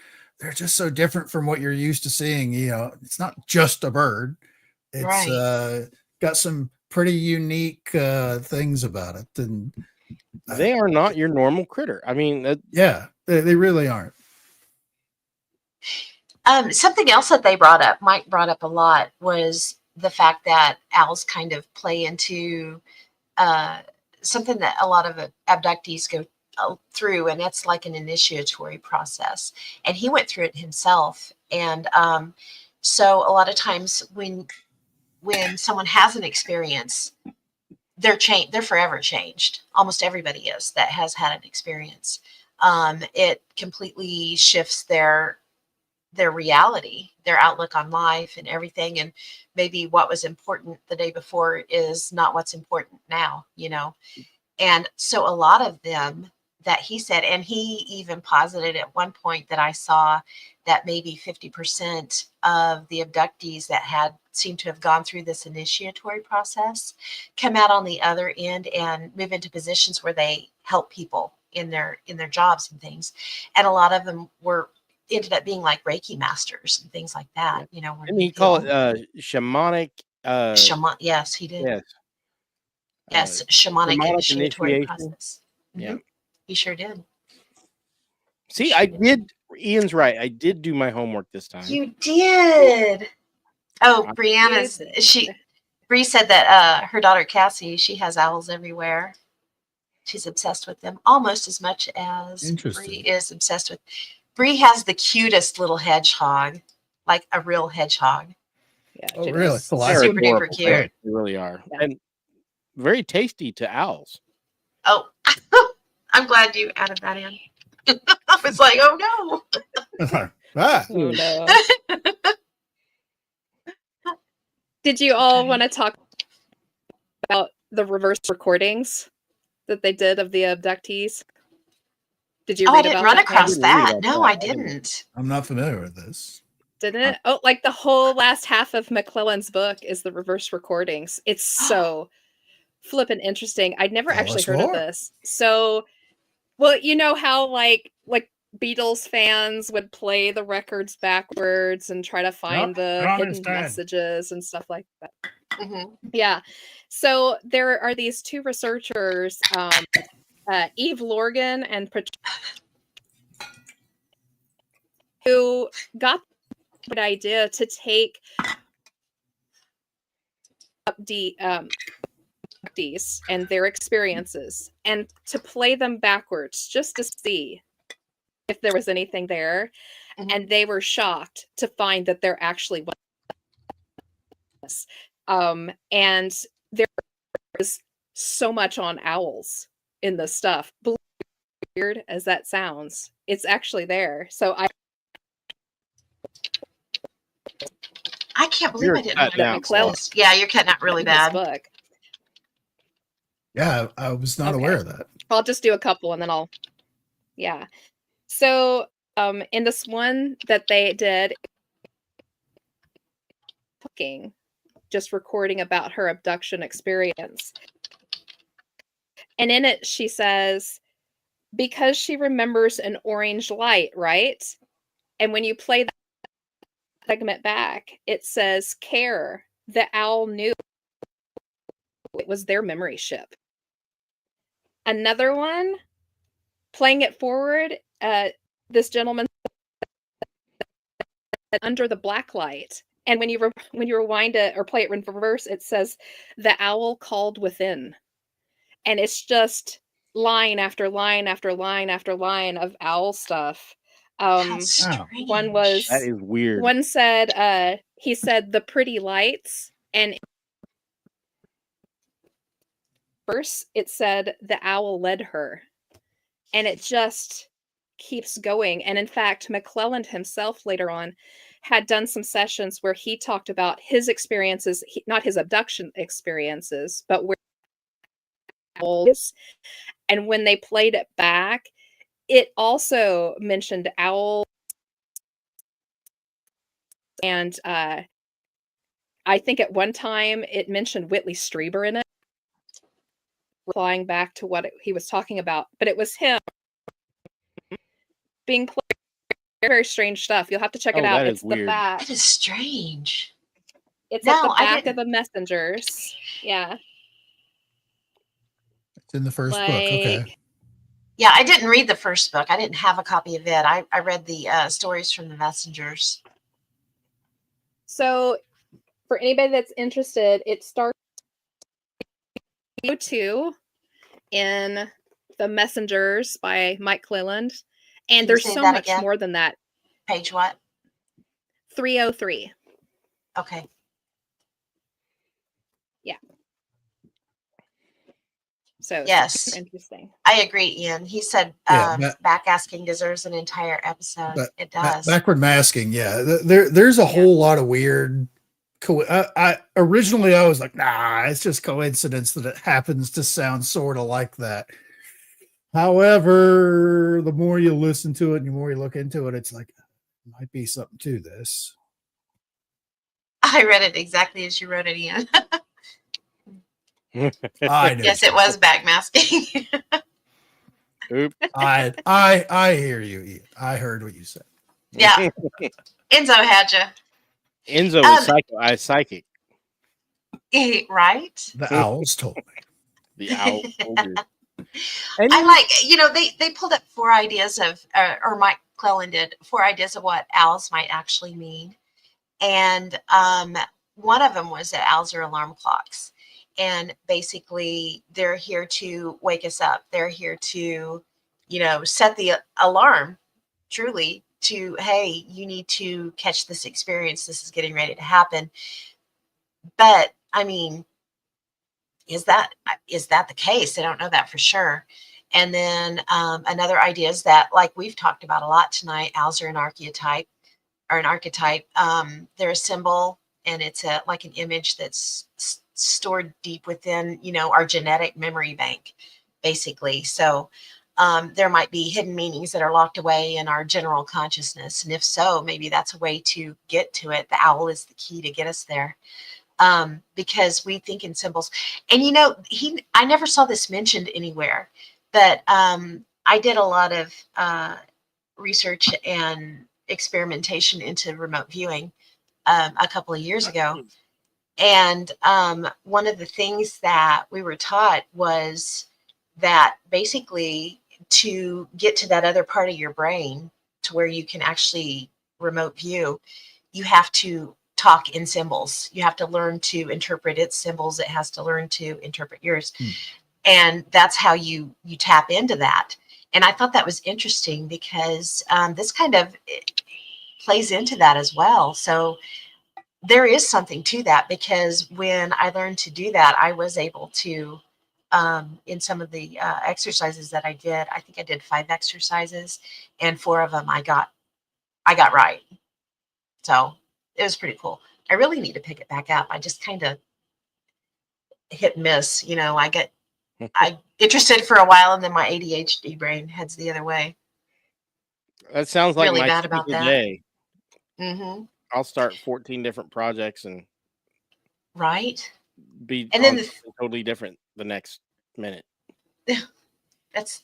just so different from what you're used to seeing. You know, it's not just a bird. It's Right. got some pretty unique things about it, and they are not your normal critter. I mean, yeah, they really aren't. Something else that they brought up, Mike brought up a lot, was the fact that owls kind of play into something that a lot of abductees go through, and that's like an initiatory process. And he went through it himself. And so a lot of times when someone has an experience, they're forever changed. Almost everybody is that has had an experience. It completely shifts their reality, their outlook on life and everything. And maybe what was important the day before is not what's important now, you know? And so a lot of them that he said, and he even posited at one point that I saw that maybe 50% of the abductees that seemed to have gone through this initiatory process come out on the other end and move into positions where they help people in their jobs and things. And a lot of them ended up being like Reiki masters and things like that, you know. Didn't he call it shamanic? Shaman, yes, he did. Yes. Yes, shamanic initiatory initiation. process. Mm-hmm. Yeah. He sure did. See, I did. Ian's right. I did do my homework this time. You did. Oh, Brianna's. Bree said that her daughter Cassie, she has owls everywhere. She's obsessed with them almost as much as Bree is obsessed with. Bree has the cutest little hedgehog, like a real hedgehog. Yeah. Oh, really? Super duper cute. They really are, and very tasty to owls. Oh, I'm glad you added that in. I was like, oh no. Oh, no. Did you all want to talk about the reverse recordings that they did of the abductees? Did you read I didn't run across that. No, I didn't. didn't. I'm not familiar with this. Didn't it? Oh, like the whole last half of McClellan's book is the reverse recordings. It's so flippin' interesting. I'd never actually heard of this. So, well, you know how like Beatles fans would play the records backwards and try to find the hidden messages and stuff like that. Mm-hmm. Yeah. So there are these two researchers, Eve Lorgan and who got the idea to take these and their experiences and to play them backwards just to see if there was anything there. Mm-hmm. And they were shocked to find that there actually was. And there is so much on owls in the stuff. Weird as that sounds, it's actually there. So I can't believe I didn't know that. McClellan. Yeah, you're cutting out really bad. Book. Yeah, I was not aware of that. I'll just do a couple and then I'll. Yeah. So, in this one that they did, just recording about her abduction experience. And in it, she says, because she remembers an orange light, right? And when you play that segment back, it says, care, the owl knew it was their memory ship. Another one, playing it forward, this gentleman under the black light. And when you rewind it or play it in reverse, it says, the owl called within. And it's just line after line after line after line of owl stuff. One was, that is weird. One said, he said the pretty lights, and first it said the owl led her, and it just keeps going. And in fact, McClellan himself later on had done some sessions where he talked about his experiences, not his abduction experiences, but where owls. And when they played it back, it also mentioned owls. And I think at one time it mentioned Whitley Strieber in it, replying back to what he was talking about. But it was him being played. Very strange stuff. You'll have to check it out. That It's is weird. the back. That is strange. It's No, at the I back of didn't. the messengers. Yeah. It's in the first book. Okay. Like, Yeah, I didn't read the first book. I didn't have a copy of it. I read the stories from the messengers. so for anybody that's interested, it starts 2 in The Messengers by Mike Cleland. Can And you there's say so that much again? more than that. Page what? 303. Okay. So Yes. super interesting. I agree, Ian. He said Yeah, back asking deserves an entire episode. It does. Backward masking. Yeah. There's a whole lot of weird. I originally I was like, nah, it's just coincidence that it happens to sound sort of like that. However, the more you listen to it and the more you look into it, it's like, might be something to this. I read it exactly as you wrote it, Ian. I know. Yes, it was backmasking. Oop. I hear you, Ian. I heard what you said. Yeah. Enzo had you. Enzo is psychic. Right? The owls told me. The owl. I like, they pulled up 4 ideas of, or Mike Cleland did 4 ideas of what owls might actually mean. And one of them was that owls are alarm clocks. And basically, they're here to wake us up. They're here to, set the alarm, truly, to, hey, you need to catch this experience. This is getting ready to happen. But, I mean, is that the case? I don't know that for sure. And then another idea is that, like we've talked about a lot tonight, owls are an archetype. They're a symbol, and it's like an image that's stored deep within, our genetic memory bank, basically. So there might be hidden meanings that are locked away in our general consciousness. And if so, maybe that's a way to get to it. The owl is the key to get us there. Because we think in symbols. And I never saw this mentioned anywhere, but I did a lot of research and experimentation into remote viewing a couple of years ago. And one of the things that we were taught was that basically to get to that other part of your brain to where you can actually remote view, you have to talk in symbols. You have to learn to interpret its symbols. It has to learn to interpret yours. And that's how you tap into that. And I thought that was interesting because this kind of plays into that as well. So there is something to that, because when I learned to do that, I was able to, in some of the exercises that I did, I think I did 5 exercises, and 4 of them I got right. So it was pretty cool. I really need to pick it back up. I just kind of hit and miss. I interested for a while, and then my ADHD brain heads the other way. That sounds like Really my bad about typical that. day. Mm-hmm. I'll start 14 different projects and Right. be And then something totally different the next minute. that's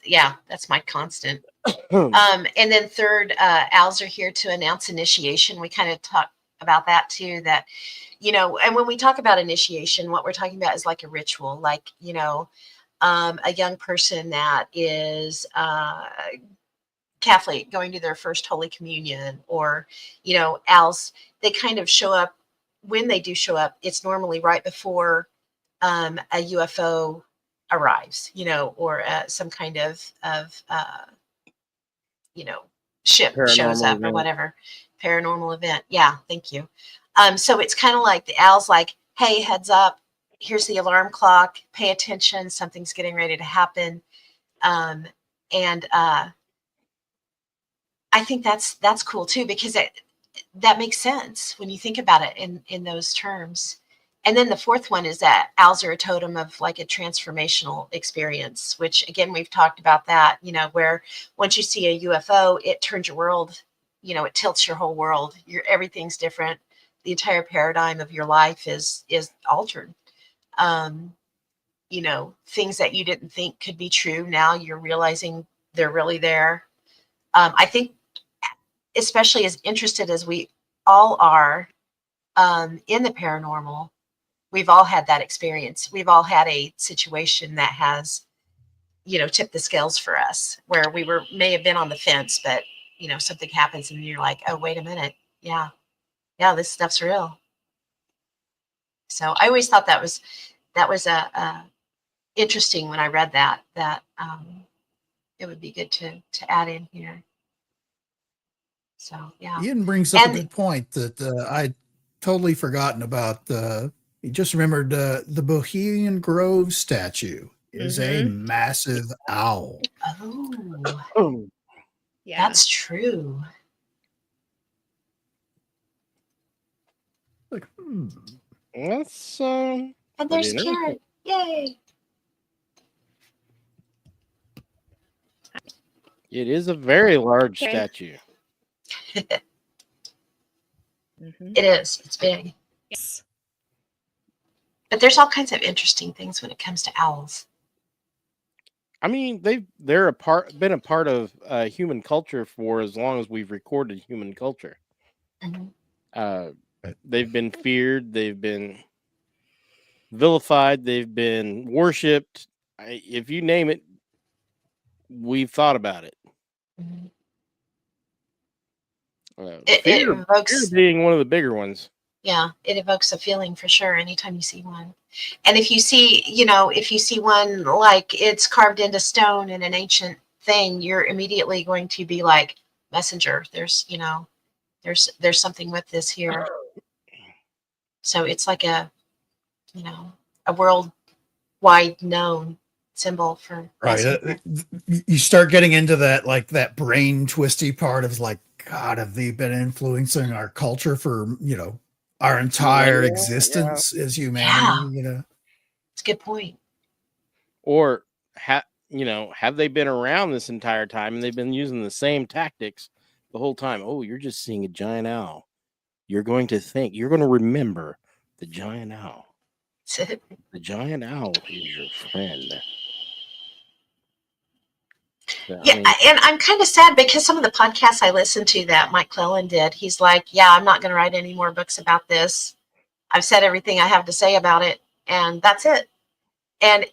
my constant. And then third, owls are here to announce initiation. We kind of talked about that too, that, and when we talk about initiation, what we're talking about is like a ritual, like, a young person that is Catholic going to their first Holy Communion, or, owls, they kind of show up. When they do show up, it's normally right before a UFO arrives, or some kind of ship shows Paranormal up, or event. whatever, paranormal event. Yeah, thank you. So it's kind of like the owl's like, hey, heads up, here's the alarm clock, pay attention, something's getting ready to happen. And I think that's cool too, because that makes sense when you think about it in those terms. And then the fourth one is that owls are a totem of like a transformational experience, which again, we've talked about that, you know, where once you see a UFO, it turns your world, you know, it tilts your whole world. Everything's different. The entire paradigm of your life is altered. You know, things that you didn't think could be true, now you're realizing they're really there. I think, especially as interested as we all are in the paranormal, we've all had that experience. We've all had a situation that has, you know, tipped the scales for us, where we may have been on the fence, but you know, something happens and you're like, oh, wait a minute. Yeah, this stuff's real. So I always thought that was a interesting when I read that it would be good to add in here. So yeah. Ian brings up a good point that I'd totally forgotten about. You just remembered the Bohemian Grove statue is a massive owl. Oh, yeah, that's true. Like, That's And there's Karen. Yay. It is a very large statue. It is. It's big. Yes. But there's all kinds of interesting things when it comes to owls. I mean, they're been a part of human culture for as long as we've recorded human culture. They've been feared. They've been vilified. They've been worshipped. If you name it, we've thought about it. It evokes, fear being one of the bigger ones. Yeah, it evokes a feeling for sure anytime you see one. And if you see, you know, if you see one like it's carved into stone in an ancient thing, you're immediately going to be like, messenger. There's, you know, there's something with this here. So it's like a, you know, a worldwide known symbol for right. You start getting into that, like that brain twisty part of like, God, have they been influencing our culture for, you know, our entire existence as humanity? You know, it's a good point. Or you know, have they been around this entire time and they've been using the same tactics the whole time? Oh, you're just seeing a giant owl. You're going to remember the giant owl. The giant owl is your friend. So, yeah, and I'm kind of sad because some of the podcasts I listened to that Mike Clellan did, he's like, yeah, I'm not going to write any more books about this. I've said everything I have to say about it, and that's it. And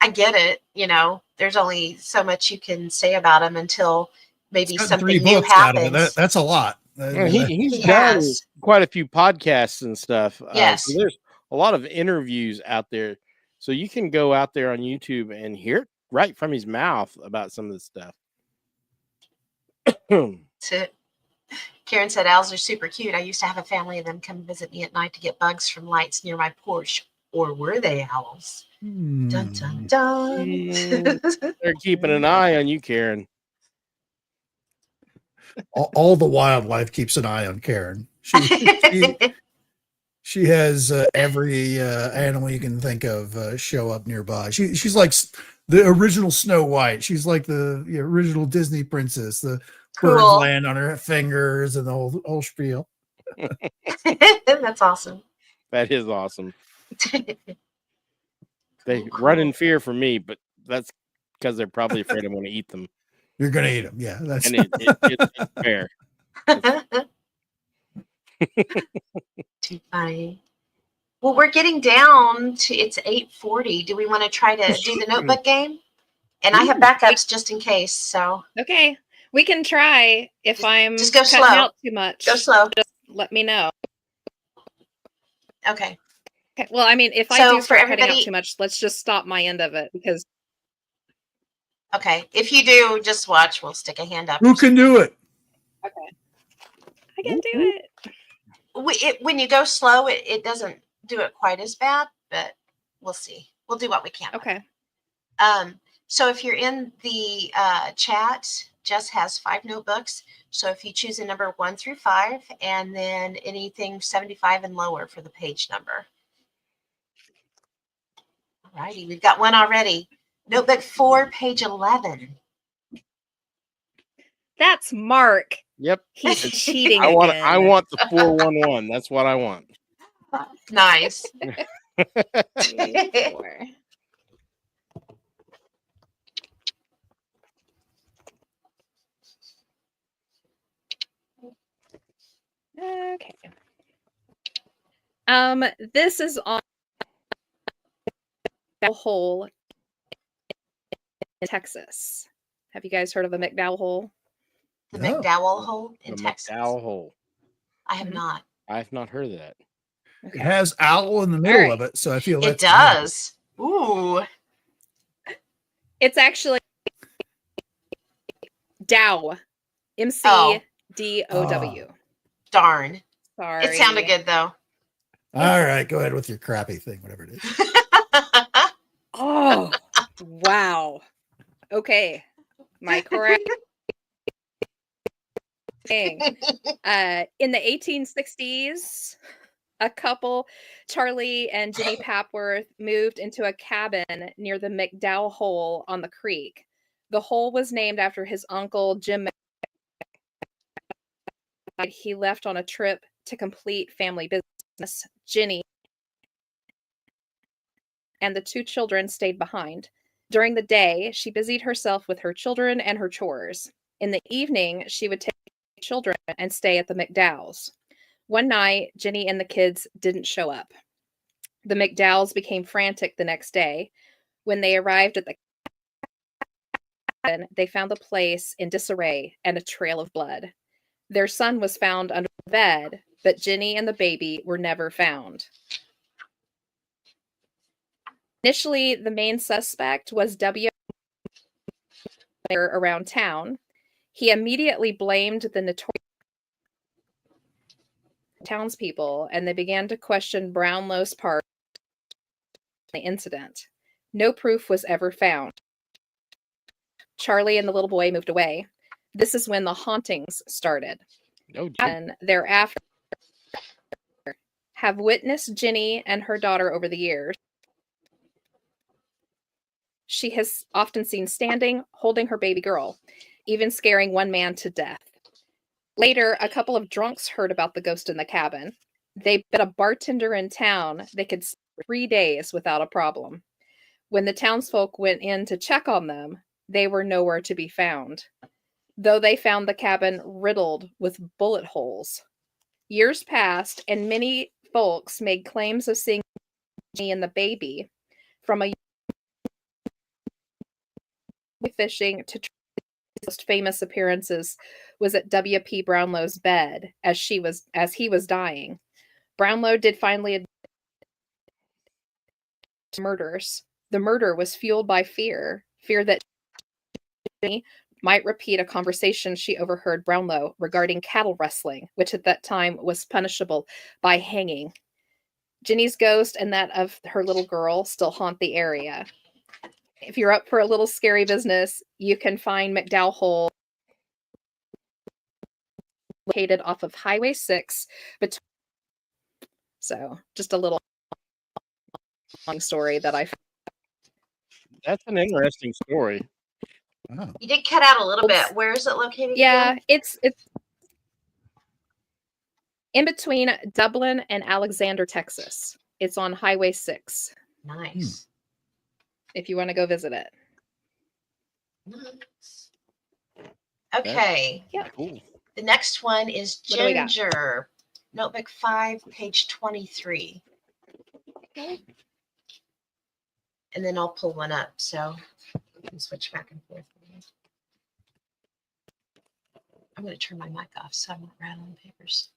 I get it. You know, there's only so much you can say about him until maybe something new happens. That's a lot. He's done quite a few podcasts and stuff. Yes. So there's a lot of interviews out there. So you can go out there on YouTube and hear it right from his mouth about some of this stuff. That's it. Karen said owls are super cute. I used to have a family of them come visit me at night to get bugs from lights near my porch. Or were they owls? Dun, dun, dun. They're keeping an eye on you, Karen. All the wildlife keeps an eye on Karen. She has every animal you can think of show up nearby. She's like the original Snow White. She's like the original Disney princess. The birds land on her fingers and the whole spiel. That's awesome. That is awesome. They run in fear from me, but that's because they're probably afraid I'm going to eat them. You're going to eat them, yeah. That's and it's fair. Too funny. Well, we're getting down to it's 8:40. Do we want to try to do the notebook game? And I have backups just in case. So okay, we can try. If I'm just go cutting slow. Out too much, go slow. Just let me know. Okay. Okay. Well, I mean, if I do start cutting out too much, let's just stop my end of it because. Okay. If you do, just watch. We'll stick a hand up. Who can do it? Okay. I can do it. When you go slow, it doesn't do it quite as bad, but we'll see. We'll do what we can. Okay. So if you're in the chat, Jess has 5 notebooks. So if you choose a number 1 through 5, and then anything 75 and lower for the page number. Righty, we've got one already. Notebook 4, page 11. That's Mark. Yep. He's cheating I again. want the 411. That's what I want. Nice. 4. Okay. This is on McDowell Hole in Texas. Have you guys heard of the McDowell Hole? The No. McDowell hole in The Texas. McDowell hole. I have Mhm. not. I've not heard of that. It has owl in the middle right. of it, so I feel It that's does. Ooh. It's actually Dow. McDow. Darn. Sorry. It sounded good though. all right. Go ahead with your crappy thing, whatever it is. Oh, wow. Okay. My correct thing. In the 1860s, a couple, Charlie and Jenny Papworth, moved into a cabin near the McDowell Hole on the creek. The hole was named after his uncle, Jim. He left on a trip to complete family business. Jenny and the 2 children stayed behind. During the day, she busied herself with her children and her chores. In the evening, she would take the children and stay at the McDowells. One night, Jenny and the kids didn't show up. The McDowells became frantic the next day. When they arrived at the cabin, they found the place in disarray and a trail of blood. Their son was found under the bed, but Jenny and the baby were never found. Initially, the main suspect was W. around town. He immediately blamed the notorious townspeople, and they began to question Brownlow's part in the incident. No proof was ever found. Charlie and the little boy moved away. This is when the hauntings started. No, And thereafter have witnessed Jenny and her daughter over the years. She has often seen standing, holding her baby girl, even scaring one man to death. Later, a couple of drunks heard about the ghost in the cabin. They bet a bartender in town they could stay 3 days without a problem. When the townsfolk went in to check on them, they were nowhere to be found, though they found the cabin riddled with bullet holes. Years passed, and many folks made claims of seeing Jenny and the baby from a fishing to most famous appearances was at W.P. Brownlow's bed as he was dying. Brownlow did finally admit to murders. The murder was fueled by fear that Jenny might repeat a conversation she overheard Brownlow regarding cattle rustling, which at that time was punishable by hanging. Jenny's ghost and that of her little girl still haunt the area. If you're up for a little scary business, you can find McDowell Hole located off of Highway 6. So, just a little long story that I found. That's an interesting story. Oh. You did cut out a little bit. Where is it located? Yeah, again? it's in between Dublin and Alexander, Texas. It's on Highway 6. Nice. If you want to go visit it. Nice. Okay. Yeah. Cool. The next one is What do we got? Ginger. Notebook 5, page 23. Okay. And then I'll pull one up so we can switch back and forth. I'm going to turn my mic off so I'm not rattling papers.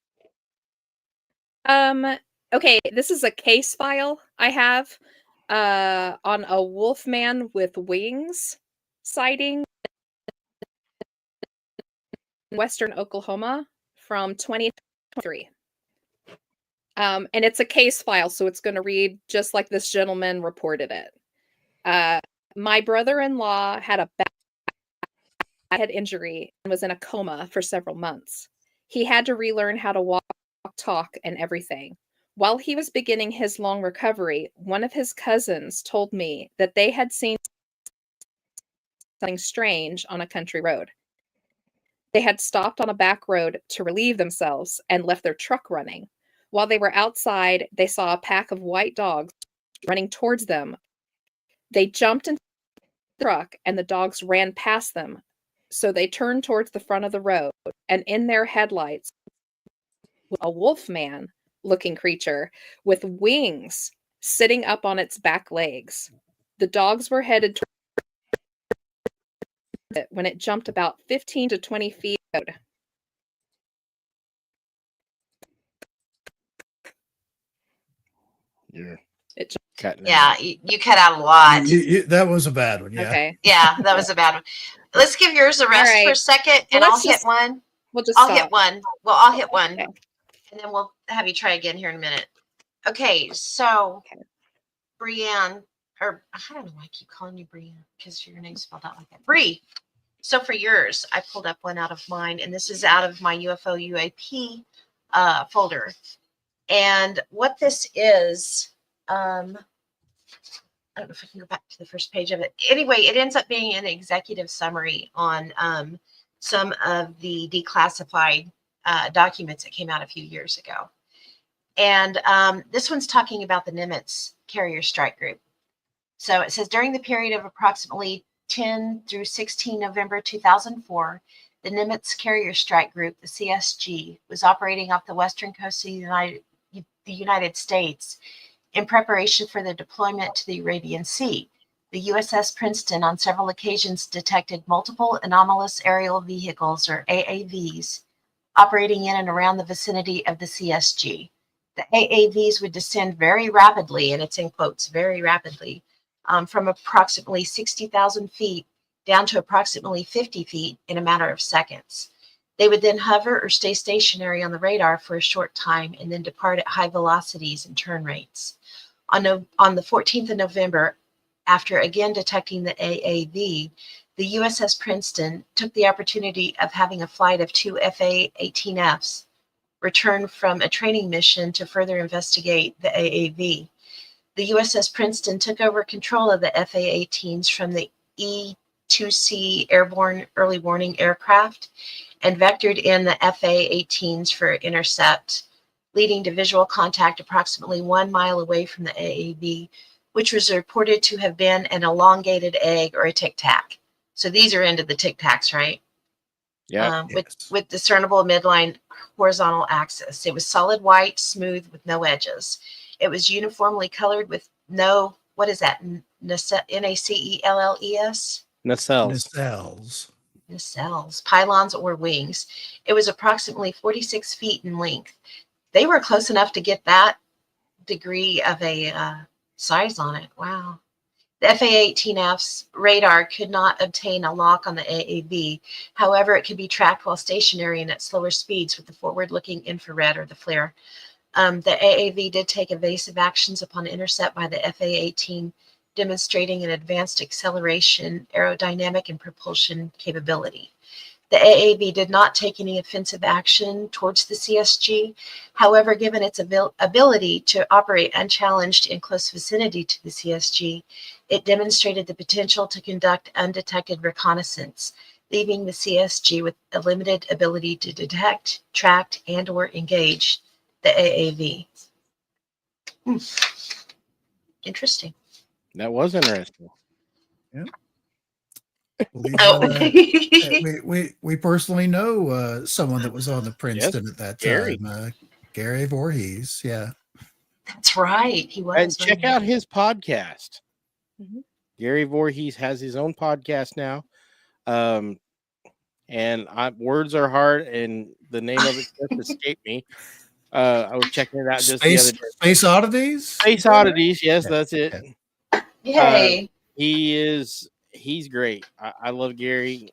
Okay, this is a case file I have on a wolfman with wings sighting in western Oklahoma from 2023. And it's a case file, so it's going to read just like this gentleman reported it. My brother-in-law had a bad head injury and was in a coma for several months. He had to relearn how to walk, talk, and everything. While he was beginning his long recovery, one of his cousins told me that they had seen something strange on a country road. They had stopped on a back road to relieve themselves and left their truck running. While they were outside, they saw a pack of white dogs running towards them. They jumped into the truck and the dogs ran past them. So they turned towards the front of the road, and in their headlights was a wolf man looking creature with wings sitting up on its back legs. The dogs were headed towards it when it jumped about 15 to 20 feet. Yeah. It Cutting Yeah, out. you cut out a lot. That was a bad one. Yeah. Okay. Yeah, that was a bad one. Let's give yours a rest for a right. second, Well, and I'll let's hit just- one. We'll just I'll stop. hit one. Well, I'll hit one, Okay. and then we'll have you try again here in a minute. Okay, so Okay. Brienne, or I don't know why I keep calling you Brienne because your name's spelled out like that. Bree. So for yours, I pulled up one out of mine, and this is out of my UFO UAP folder. And what this is, I don't know if I can go back to the first page of it. Anyway, it ends up being an executive summary on some of the declassified documents that came out a few years ago. And this one's talking about the Nimitz Carrier Strike Group. So it says during the period of approximately 10 through 16 November 2004, the Nimitz Carrier Strike Group, the CSG, was operating off the western coast of the United States in preparation for the deployment to the Arabian Sea. The USS Princeton on several occasions detected multiple anomalous aerial vehicles, or AAVs, operating in and around the vicinity of the CSG. The AAVs would descend very rapidly, and it's in quotes, very rapidly, from approximately 60,000 feet down to approximately 50 feet in a matter of seconds. They would then hover or stay stationary on the radar for a short time and then depart at high velocities and turn rates. On the 14th of November, after again detecting the AAV, the USS Princeton took the opportunity of having a flight of two FA-18Fs return from a training mission to further investigate the AAV. The USS Princeton took over control of the FA-18s from the E-2C airborne early warning aircraft and vectored in the FA-18s for intercept, leading to visual contact approximately 1 mile away from the AAV, which was reported to have been an elongated egg or a tic-tac. So these are into the tic-tacs, right? Yeah. With discernible midline horizontal axis. It was solid white, smooth, with no edges. It was uniformly colored with no, what is that? N-A-C-E-L-L-E-S? Nacelles. Nacelles, pylons or wings. It was approximately 46 feet in length. They were close enough to get that degree of a size on it. Wow. The FA-18F's radar could not obtain a lock on the AAV. However, it could be tracked while stationary and at slower speeds with the forward-looking infrared or the FLIR. The AAV did take evasive actions upon intercept by the FA-18, demonstrating an advanced acceleration, aerodynamic, and propulsion capability. The AAV did not take any offensive action towards the CSG. However, given its ability to operate unchallenged in close vicinity to the CSG, it demonstrated the potential to conduct undetected reconnaissance, leaving the CSG with a limited ability to detect, track, and/or engage the AAV. Interesting. That was interesting. Yeah. We personally know someone that was on the Princeton at that Gary. time. Gary Voorhees. Yeah. That's right. He was. And check out his podcast. Mm-hmm. Gary Voorhees has his own podcast now. And words are hard, and the name of it just escaped me. I was checking it out just the other day. Space Oddities? Space Oddities, yes, that's it. Yay. He's great. I love Gary.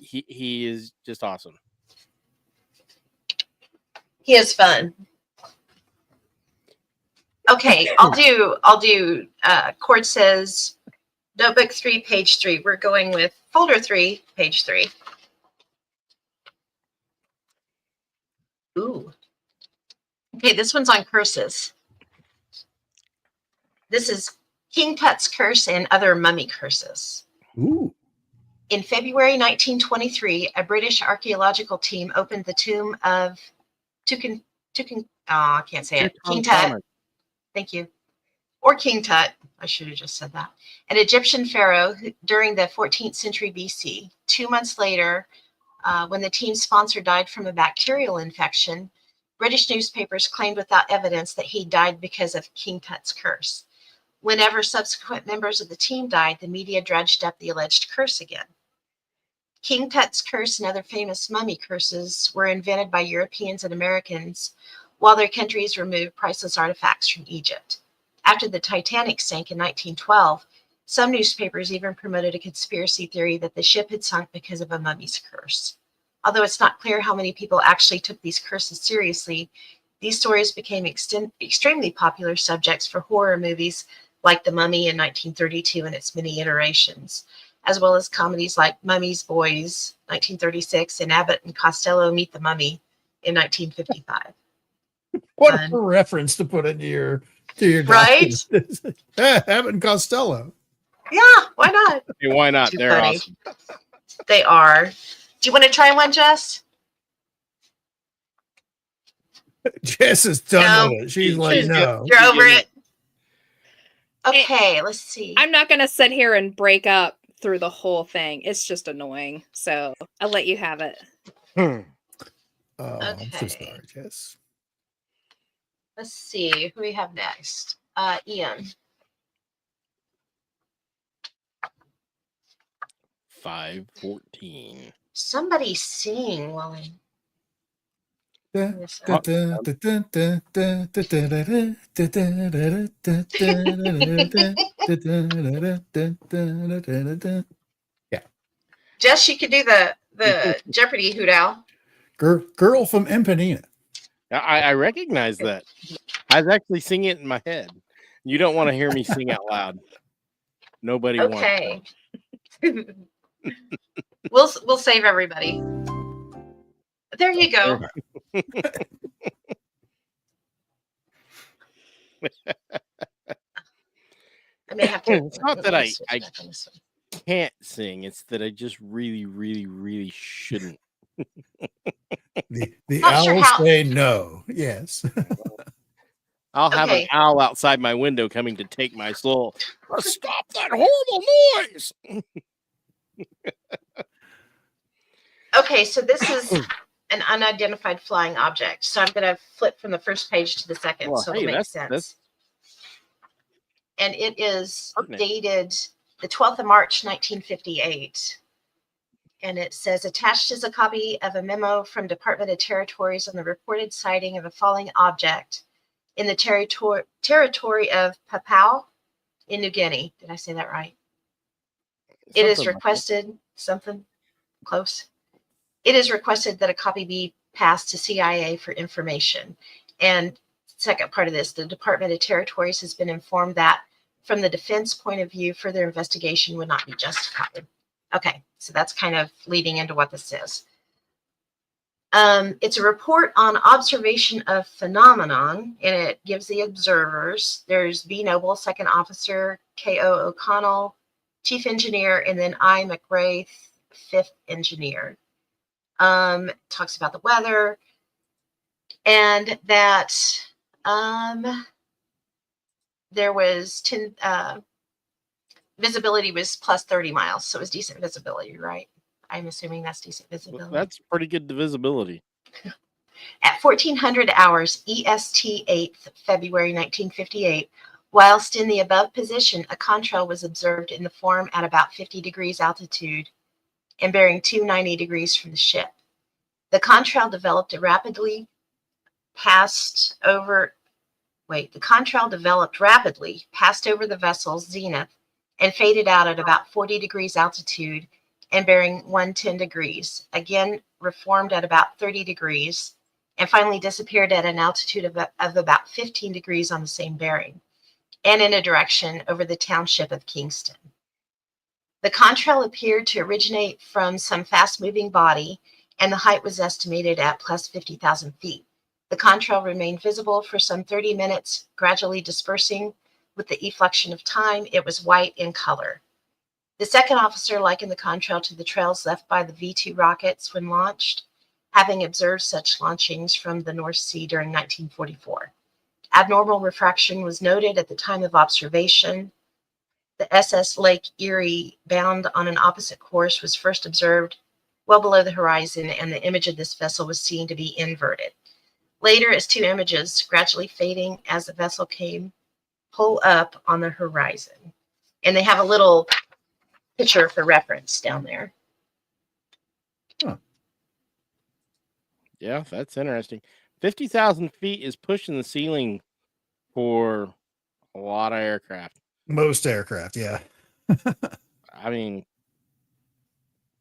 He is just awesome. He is fun. Okay, I'll do Cord says notebook 3, page 3. We're going with folder 3, page 3. Ooh. Okay, this one's on curses. This is King Tut's curse and other mummy curses. Ooh. In February 1923, a British archaeological team opened the tomb of I can't say it. King Tut. Thank you. Or King Tut. I should have just said that. An Egyptian pharaoh during the 14th century BC. 2 months later, when the team's sponsor died from a bacterial infection, British newspapers claimed without evidence that he died because of King Tut's curse. Whenever subsequent members of the team died, the media dredged up the alleged curse again. King Tut's curse and other famous mummy curses were invented by Europeans and Americans while their countries removed priceless artifacts from Egypt. After the Titanic sank in 1912, some newspapers even promoted a conspiracy theory that the ship had sunk because of a mummy's curse. Although it's not clear how many people actually took these curses seriously, these stories became extremely popular subjects for horror movies like The Mummy in 1932 and its many iterations, as well as comedies like Mummy's Boys, 1936, and Abbott and Costello Meet the Mummy in 1955. What a reference to put into your right? Abbott and Costello. Yeah, why not? Hey, why not? Too They're funny. awesome. They are. Do you want to try one, Jess? Jess is done with it. She's like, no. You're over it. Okay, let's see. I'm not going to sit here and break up through the whole thing. It's just annoying. So I'll let you have it. I'm so sorry, Jess. Let's see who we have next. Ian. 5:14. Somebody sing while I. Yeah. Jess, you could do the Jeopardy hoot owl. Girl from Empanina. I recognize that. I was actually singing it in my head. You don't want to hear me sing out loud. Nobody wants to. We'll save everybody. There you go. I may have to. It's not that I can't sing. It's that I just really, really, really shouldn't. The owls say no. Yes. I'll have an owl outside my window coming to take my soul. Stop that horrible noise. Okay, so this is an unidentified flying object. So I'm going to flip from the first page to the second, so it'll make sense. And it is dated the 12th of March, 1958. And it says, attached is a copy of a memo from Department of Territories on the reported sighting of a falling object in the territory of Papua in New Guinea. Did I say that right? It is requested, something close. It is requested that a copy be passed to CIA for information. And second part of this, the Department of Territories has been informed that from the defense point of view, further investigation would not be justified. Okay, so that's kind of leading into what this is. It's a report on observation of phenomenon, and it gives the observers. There's B. Noble, second officer, K.O. O'Connell, chief engineer, and then I. McRae, fifth engineer. Talks about the weather, and that there was visibility was plus 30 miles, so it was decent visibility, right? I'm assuming that's decent visibility. That's pretty good visibility. At 1400 hours EST 8th February 1958, whilst in the above position, a contrail was observed in the form at about 50 degrees altitude and bearing 290 degrees from the ship. The contrail developed rapidly, passed over the vessel's zenith and faded out at about 40 degrees altitude and bearing 110 degrees, again reformed at about 30 degrees, and finally disappeared at an altitude of about 15 degrees on the same bearing, and in a direction over the township of Kingston. The contrail appeared to originate from some fast-moving body, and the height was estimated at plus 50,000 feet. The contrail remained visible for some 30 minutes, gradually dispersing with the effluxion of time. It was white in color. The second officer likened the contrail to the trails left by the V-2 rockets when launched, having observed such launchings from the North Sea during 1944. Abnormal refraction was noted at the time of observation. The SS Lake Erie, bound on an opposite course, was first observed well below the horizon, and the image of this vessel was seen to be inverted. Later, as two images gradually fading as the vessel came pull up on the horizon. And they have a little picture for reference down there. Huh. Yeah, that's interesting. 50,000 feet is pushing the ceiling for a lot of aircraft. Most aircraft, yeah. I mean,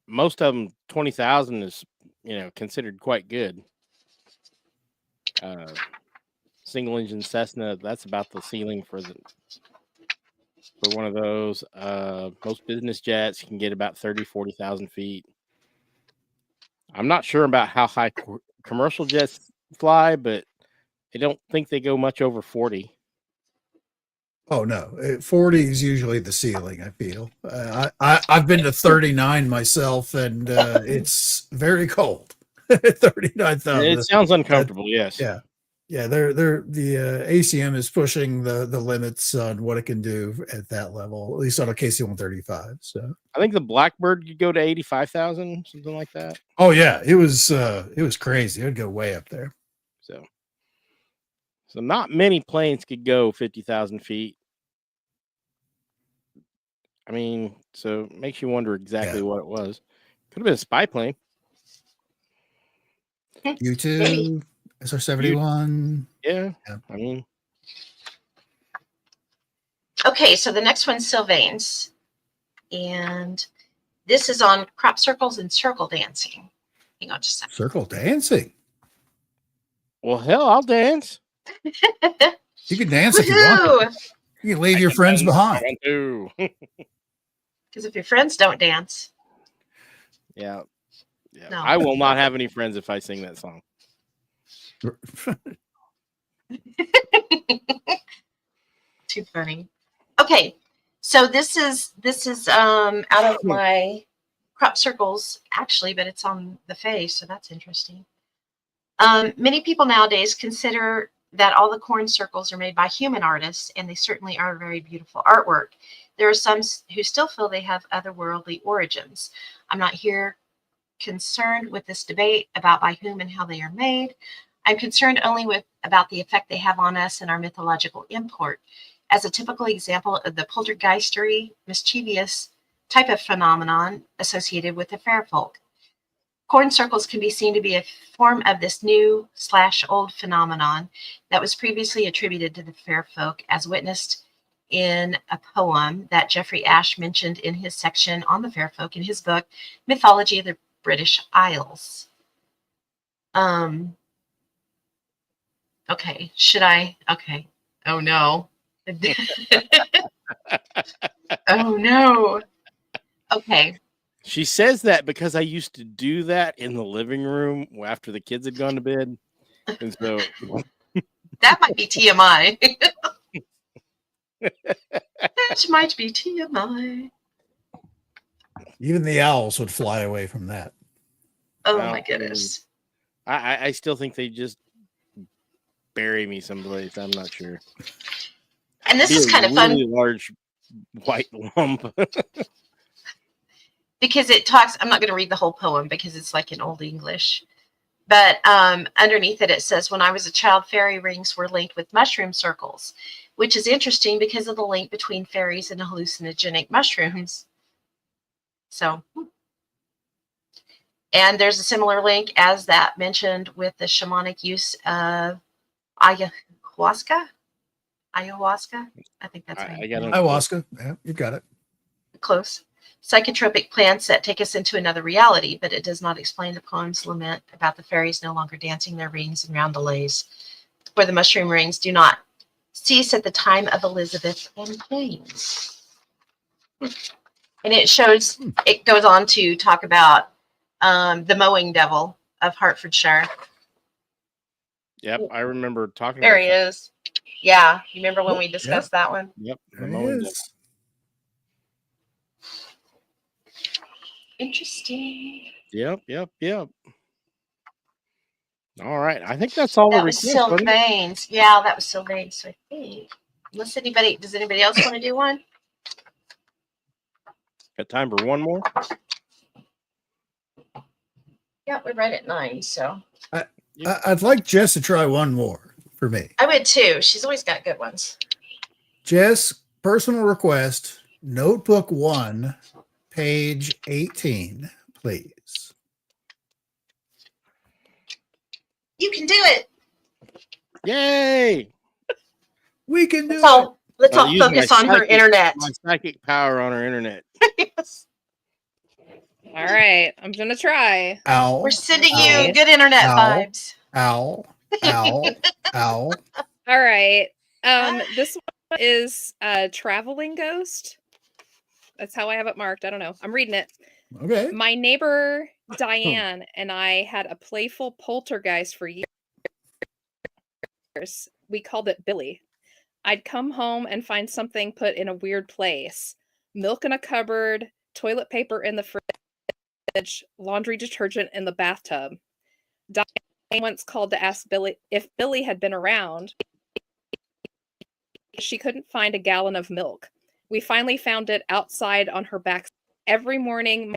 most of them, 20,000 is, considered quite good. Single engine Cessna, that's about the ceiling for one of those. Most business jets can get about 30, 40,000 feet. I'm not sure about how high commercial jets fly, but I don't think they go much over 40. Oh no, 40 is usually the ceiling. I feel I've been to 39 myself, and it's very cold. 39,000. It sounds uncomfortable. Yes. Yeah. They're the ACM is pushing the limits on what it can do at that level, at least on a KC-135. So I think the Blackbird could go to 85,000, something like that. Oh yeah, it was crazy. It would go way up there. So not many planes could go 50,000 feet. I mean, so it makes you wonder exactly what it was. Could have been a spy plane. U-2, SR-71. Yeah. I mean. Okay, so the next one's Sylvains. And this is on crop circles and circle dancing. Hang on just a second. Circle dancing. Well, hell, I'll dance. You can dance if you want. You can leave your friends behind. Because if your friends don't dance. Yeah. No. I will not have any friends if I sing that song. Too funny. Okay, so this is out of my crop circles actually, but it's on the face, so that's interesting. Many people nowadays consider that all the corn circles are made by human artists, and they certainly are very beautiful artwork. There are some who still feel they have otherworldly origins. I'm not here concerned with this debate about by whom and how they are made. I'm concerned only about the effect they have on us and our mythological import. As a typical example of the poltergeistery, mischievous type of phenomenon associated with the fair folk. Corn circles can be seen to be a form of this new/old phenomenon that was previously attributed to the fair folk, as witnessed in a poem that Jeffrey Ashe mentioned in his section on the fair folk in his book, Mythology of the British Isles. Okay, should I? Okay. Oh no. Oh no. Okay. She says that because I used to do that in the living room after the kids had gone to bed. And so that might be TMI. That might be TMI. Even the owls would fly away from that. Oh my goodness. I still think they just bury me someplace. I'm not sure. And this is kind of fun. Really large white lump. Because it talks, I'm not going to read the whole poem because it's like in Old English. But underneath it, it says, when I was a child, fairy rings were linked with mushroom circles, which is interesting because of the link between fairies and hallucinogenic mushrooms. So, and there's a similar link as that mentioned with the shamanic use of ayahuasca. I think that's right. Ayahuasca. Yeah, you got it. Close. Psychotropic plants that take us into another reality, but it does not explain the poem's lament about the fairies no longer dancing their rings and roundelays, where the mushroom rings do not cease at the time of Elizabeth and James. And it shows, it goes on to talk about the mowing devil of Hertfordshire. Yep, I remember talking There about he that. is. Yeah, you remember when we Yep. discussed that one? Yep, There he Ramon did. is. Interesting. Yep. All right, I think that's all the That was requests. wasn't it? Sylvain's. Yeah, that was Sylvain's. So I think. Does anybody else want to do one? Got time for one more? Yeah, we're right at 9. So I'd like Jess to try one more for me. I would too. She's always got good ones. Jess, personal request, notebook 1, page 18, please. You can do it. Yay! We can do Let's all I'll use focus my on her psychic- internet. My psychic power on our internet. Yes. All right, I'm gonna try. it. Owl. We're sending Owl. you good internet Owl. vibes. Owl. Owl. Owl. All right. This one is a traveling ghost. That's how I have it marked. I don't know. I'm reading it. Okay. My neighbor Diane and I had a playful poltergeist for years. We called it Billy. I'd come home and find something put in a weird place. Milk in a cupboard, toilet paper in the fridge, laundry detergent in the bathtub. Diane once called to ask Billy if Billy had been around. She couldn't find a gallon of milk. We finally found it outside on her back. Every morning, my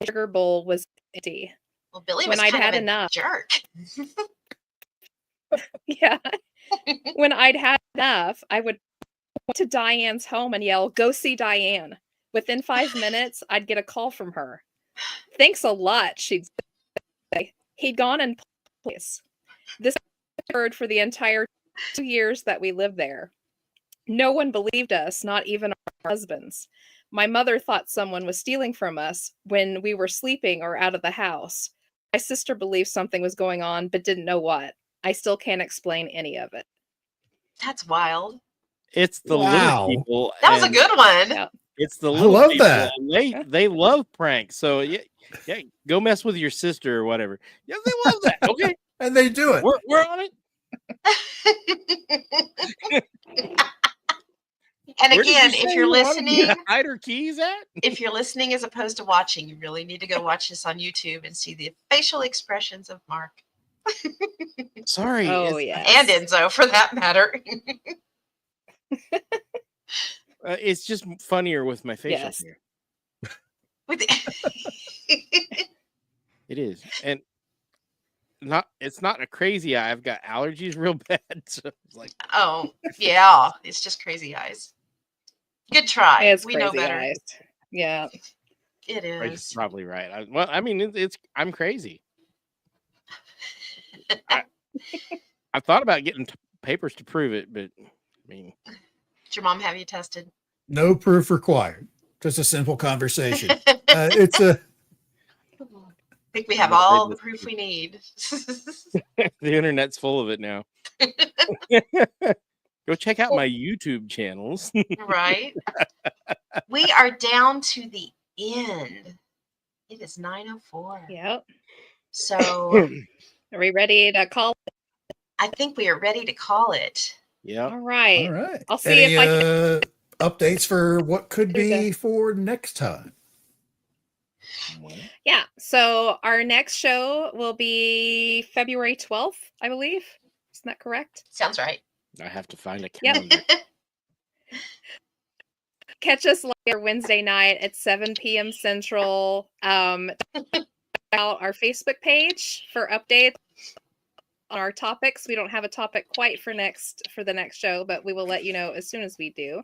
sugar bowl was empty. Well, Billy When was I'd kind had of a enough. jerk. Yeah. When I'd had enough, I would go to Diane's home and yell, "Go see Diane." Within 5 minutes, I'd get a call from her. "Thanks a lot," she'd say. He'd gone in place. This occurred for the entire 2 years that we lived there. No one believed us, not even our husbands. My mother thought someone was stealing from us when we were sleeping or out of the house. My sister believed something was going on, but didn't know what. I still can't explain any of it. That's wild. It's the Wow. little people. That was a and good one. Yeah. It's the I little love people, that. and they love pranks. So yeah, go mess with your sister or whatever. Yeah, they love that. Okay, And they do it. we're on it. And Where did you again, say if you're you wanted me to listening, hide her keys at? if you're listening as opposed to watching, you really need to go watch this on YouTube and see the facial expressions of Mark Sorry. Oh, it's, yeah. and Enzo, for that matter. it's just funnier with my facial Yes. hair. With It is, and it's not a crazy eye. I've got allergies real bad, so it's like oh yeah, it's just crazy eyes. Good try. It's We know crazy better. eyes. Yeah. It you're is. probably right. I mean, I'm crazy. I thought about getting papers to prove it, but I mean, Did your mom have you tested? No proof required. Just a simple conversation. It's a I think we have I'm afraid all the this- proof we need. the internet's full of it now. Go check out my YouTube channels. Right? We are down to the end. It is 9:04. Yep. So Are we ready to call? I think we are ready to call it. Yeah. All right. all right. I'll see Any, if I can. updates for what could be Okay. for next time. Yeah. So our next show will be February 12th, I believe. Isn't that correct? Sounds right. I have to find a Yep. calendar. Catch us later Wednesday night at 7 p.m. Central. Check out our Facebook page for updates on our topics. We don't have a topic quite for the next show, but we will let you know as soon as we do.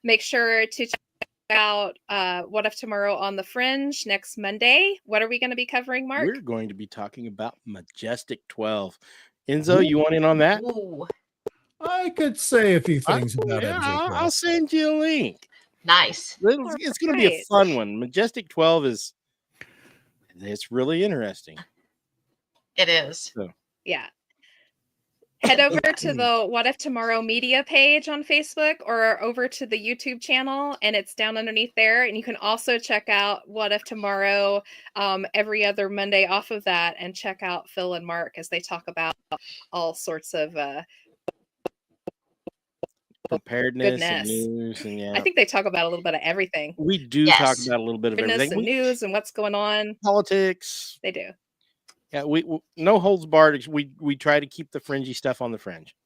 Make sure to check out What If Tomorrow on the Fringe next Monday. What are we going to be covering, Mark? We're going to be talking about Majestic 12. Enzo, you want in on that? Ooh, I could say a few things about Yeah, MJ12. I'll send you a link. nice. It's going to be a right. fun one. Majestic 12 it's really interesting. It is. Yeah. Head over to the What If Tomorrow Media page on Facebook or over to the YouTube channel, and it's down underneath there. And you can also check out What If Tomorrow every other Monday off of that, and check out Phil and Mark as they talk about all sorts of preparedness and news. And I think they talk about a little bit of everything. We do talk about a little bit of everything. And news and what's going on. Politics. They do. Yeah, we no holds barred. We try to keep the fringy stuff on the fringe.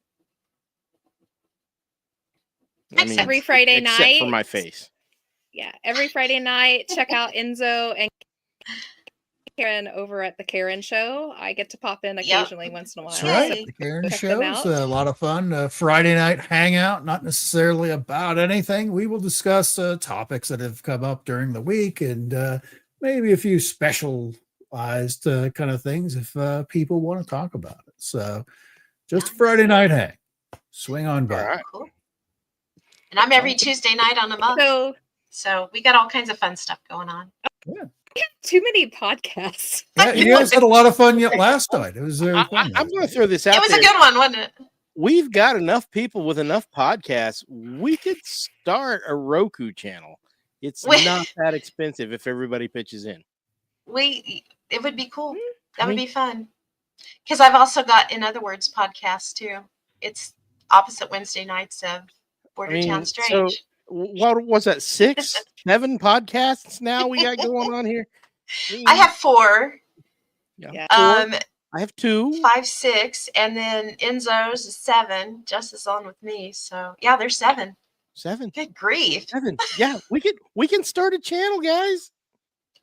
Every Friday night, except for my face. Yeah, every Friday night, check out Enzo and Karen over at the Karen Show. I get to pop in occasionally once in a while. That's right. The Karen Show is a lot of fun. Friday night hangout, not necessarily about anything. We will discuss topics that have come up during the week and maybe a few specialized kind of things if people want to talk about it. So just Friday night hang. Swing on by. Right. Cool. And I'm every Tuesday night on a month. So we got all kinds of fun stuff going on. Yeah. Too many podcasts. Yeah, you guys had a lot of fun last night. It was fun. I'm going to throw this out. It was a good one, wasn't it? We've got enough people with enough podcasts. We could start a Roku channel. It's not that expensive if everybody pitches in. It would be cool. That would be fun. Because I've also got, in other words, podcasts too. It's opposite Wednesday nights of Bordertown Strange. So what was that? 6, 7 podcasts now we got going on here? I have 4. Yeah. I have 2. 5, 6, and then Enzo's is 7. Just is on with me. So yeah, there's 7. 7. Good grief. 7. Yeah, we can start a channel, guys.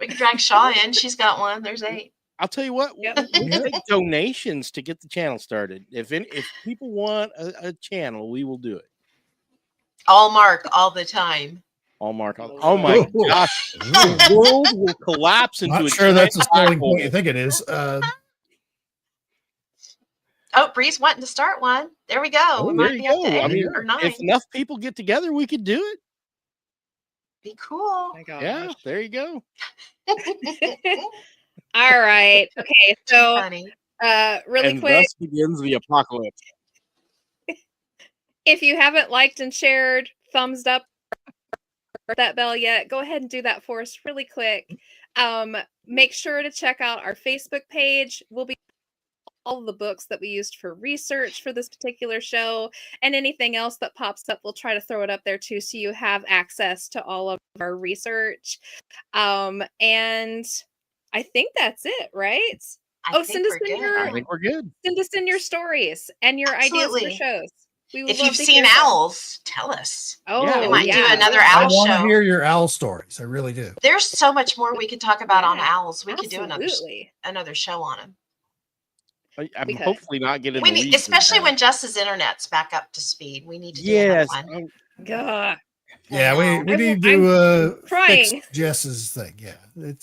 We could drag Shaw in. She's got one. There's 8. I'll tell you what. We take donations to get the channel started. If people want a channel, we will do it. All Mark all the time. All Mark. Oh my gosh! The world will collapse into. Not sure that's a starting point. You think it is? Oh, Bree's wanting to start one. There we go. We might be up to 8 or 9. If enough people get together, we could do it. Be cool. Yeah, there you go. All right. Okay. So, really and quick. Thus begins the apocalypse. If you haven't liked and shared, thumbs up that bell yet, go ahead and do that for us really quick. Make sure to check out our Facebook page. We'll be all of the books that we used for research for this particular show, and anything else that pops up, we'll try to throw it up there too, so you have access to all of our research. And I think that's it, right? Send us in I think we're good. Send us in your stories and your ideas for shows. If you've seen owls, tell us. Oh, we might do another owl show. I want to hear your owl stories. I really do. There's so much more we could talk about on owls. We could do another show on them. I'm hopefully not getting especially when Jess's internet's back up to speed. We need to do another one. God. Yeah, we need to fix Jess's thing.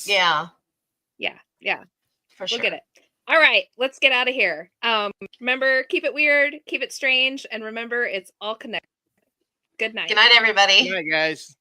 Yeah, yeah, for sure. We'll get it. All right, let's get out of here. Remember, keep it weird, keep it strange, and remember, it's all connected. Good night. Good night, everybody. Good night, guys.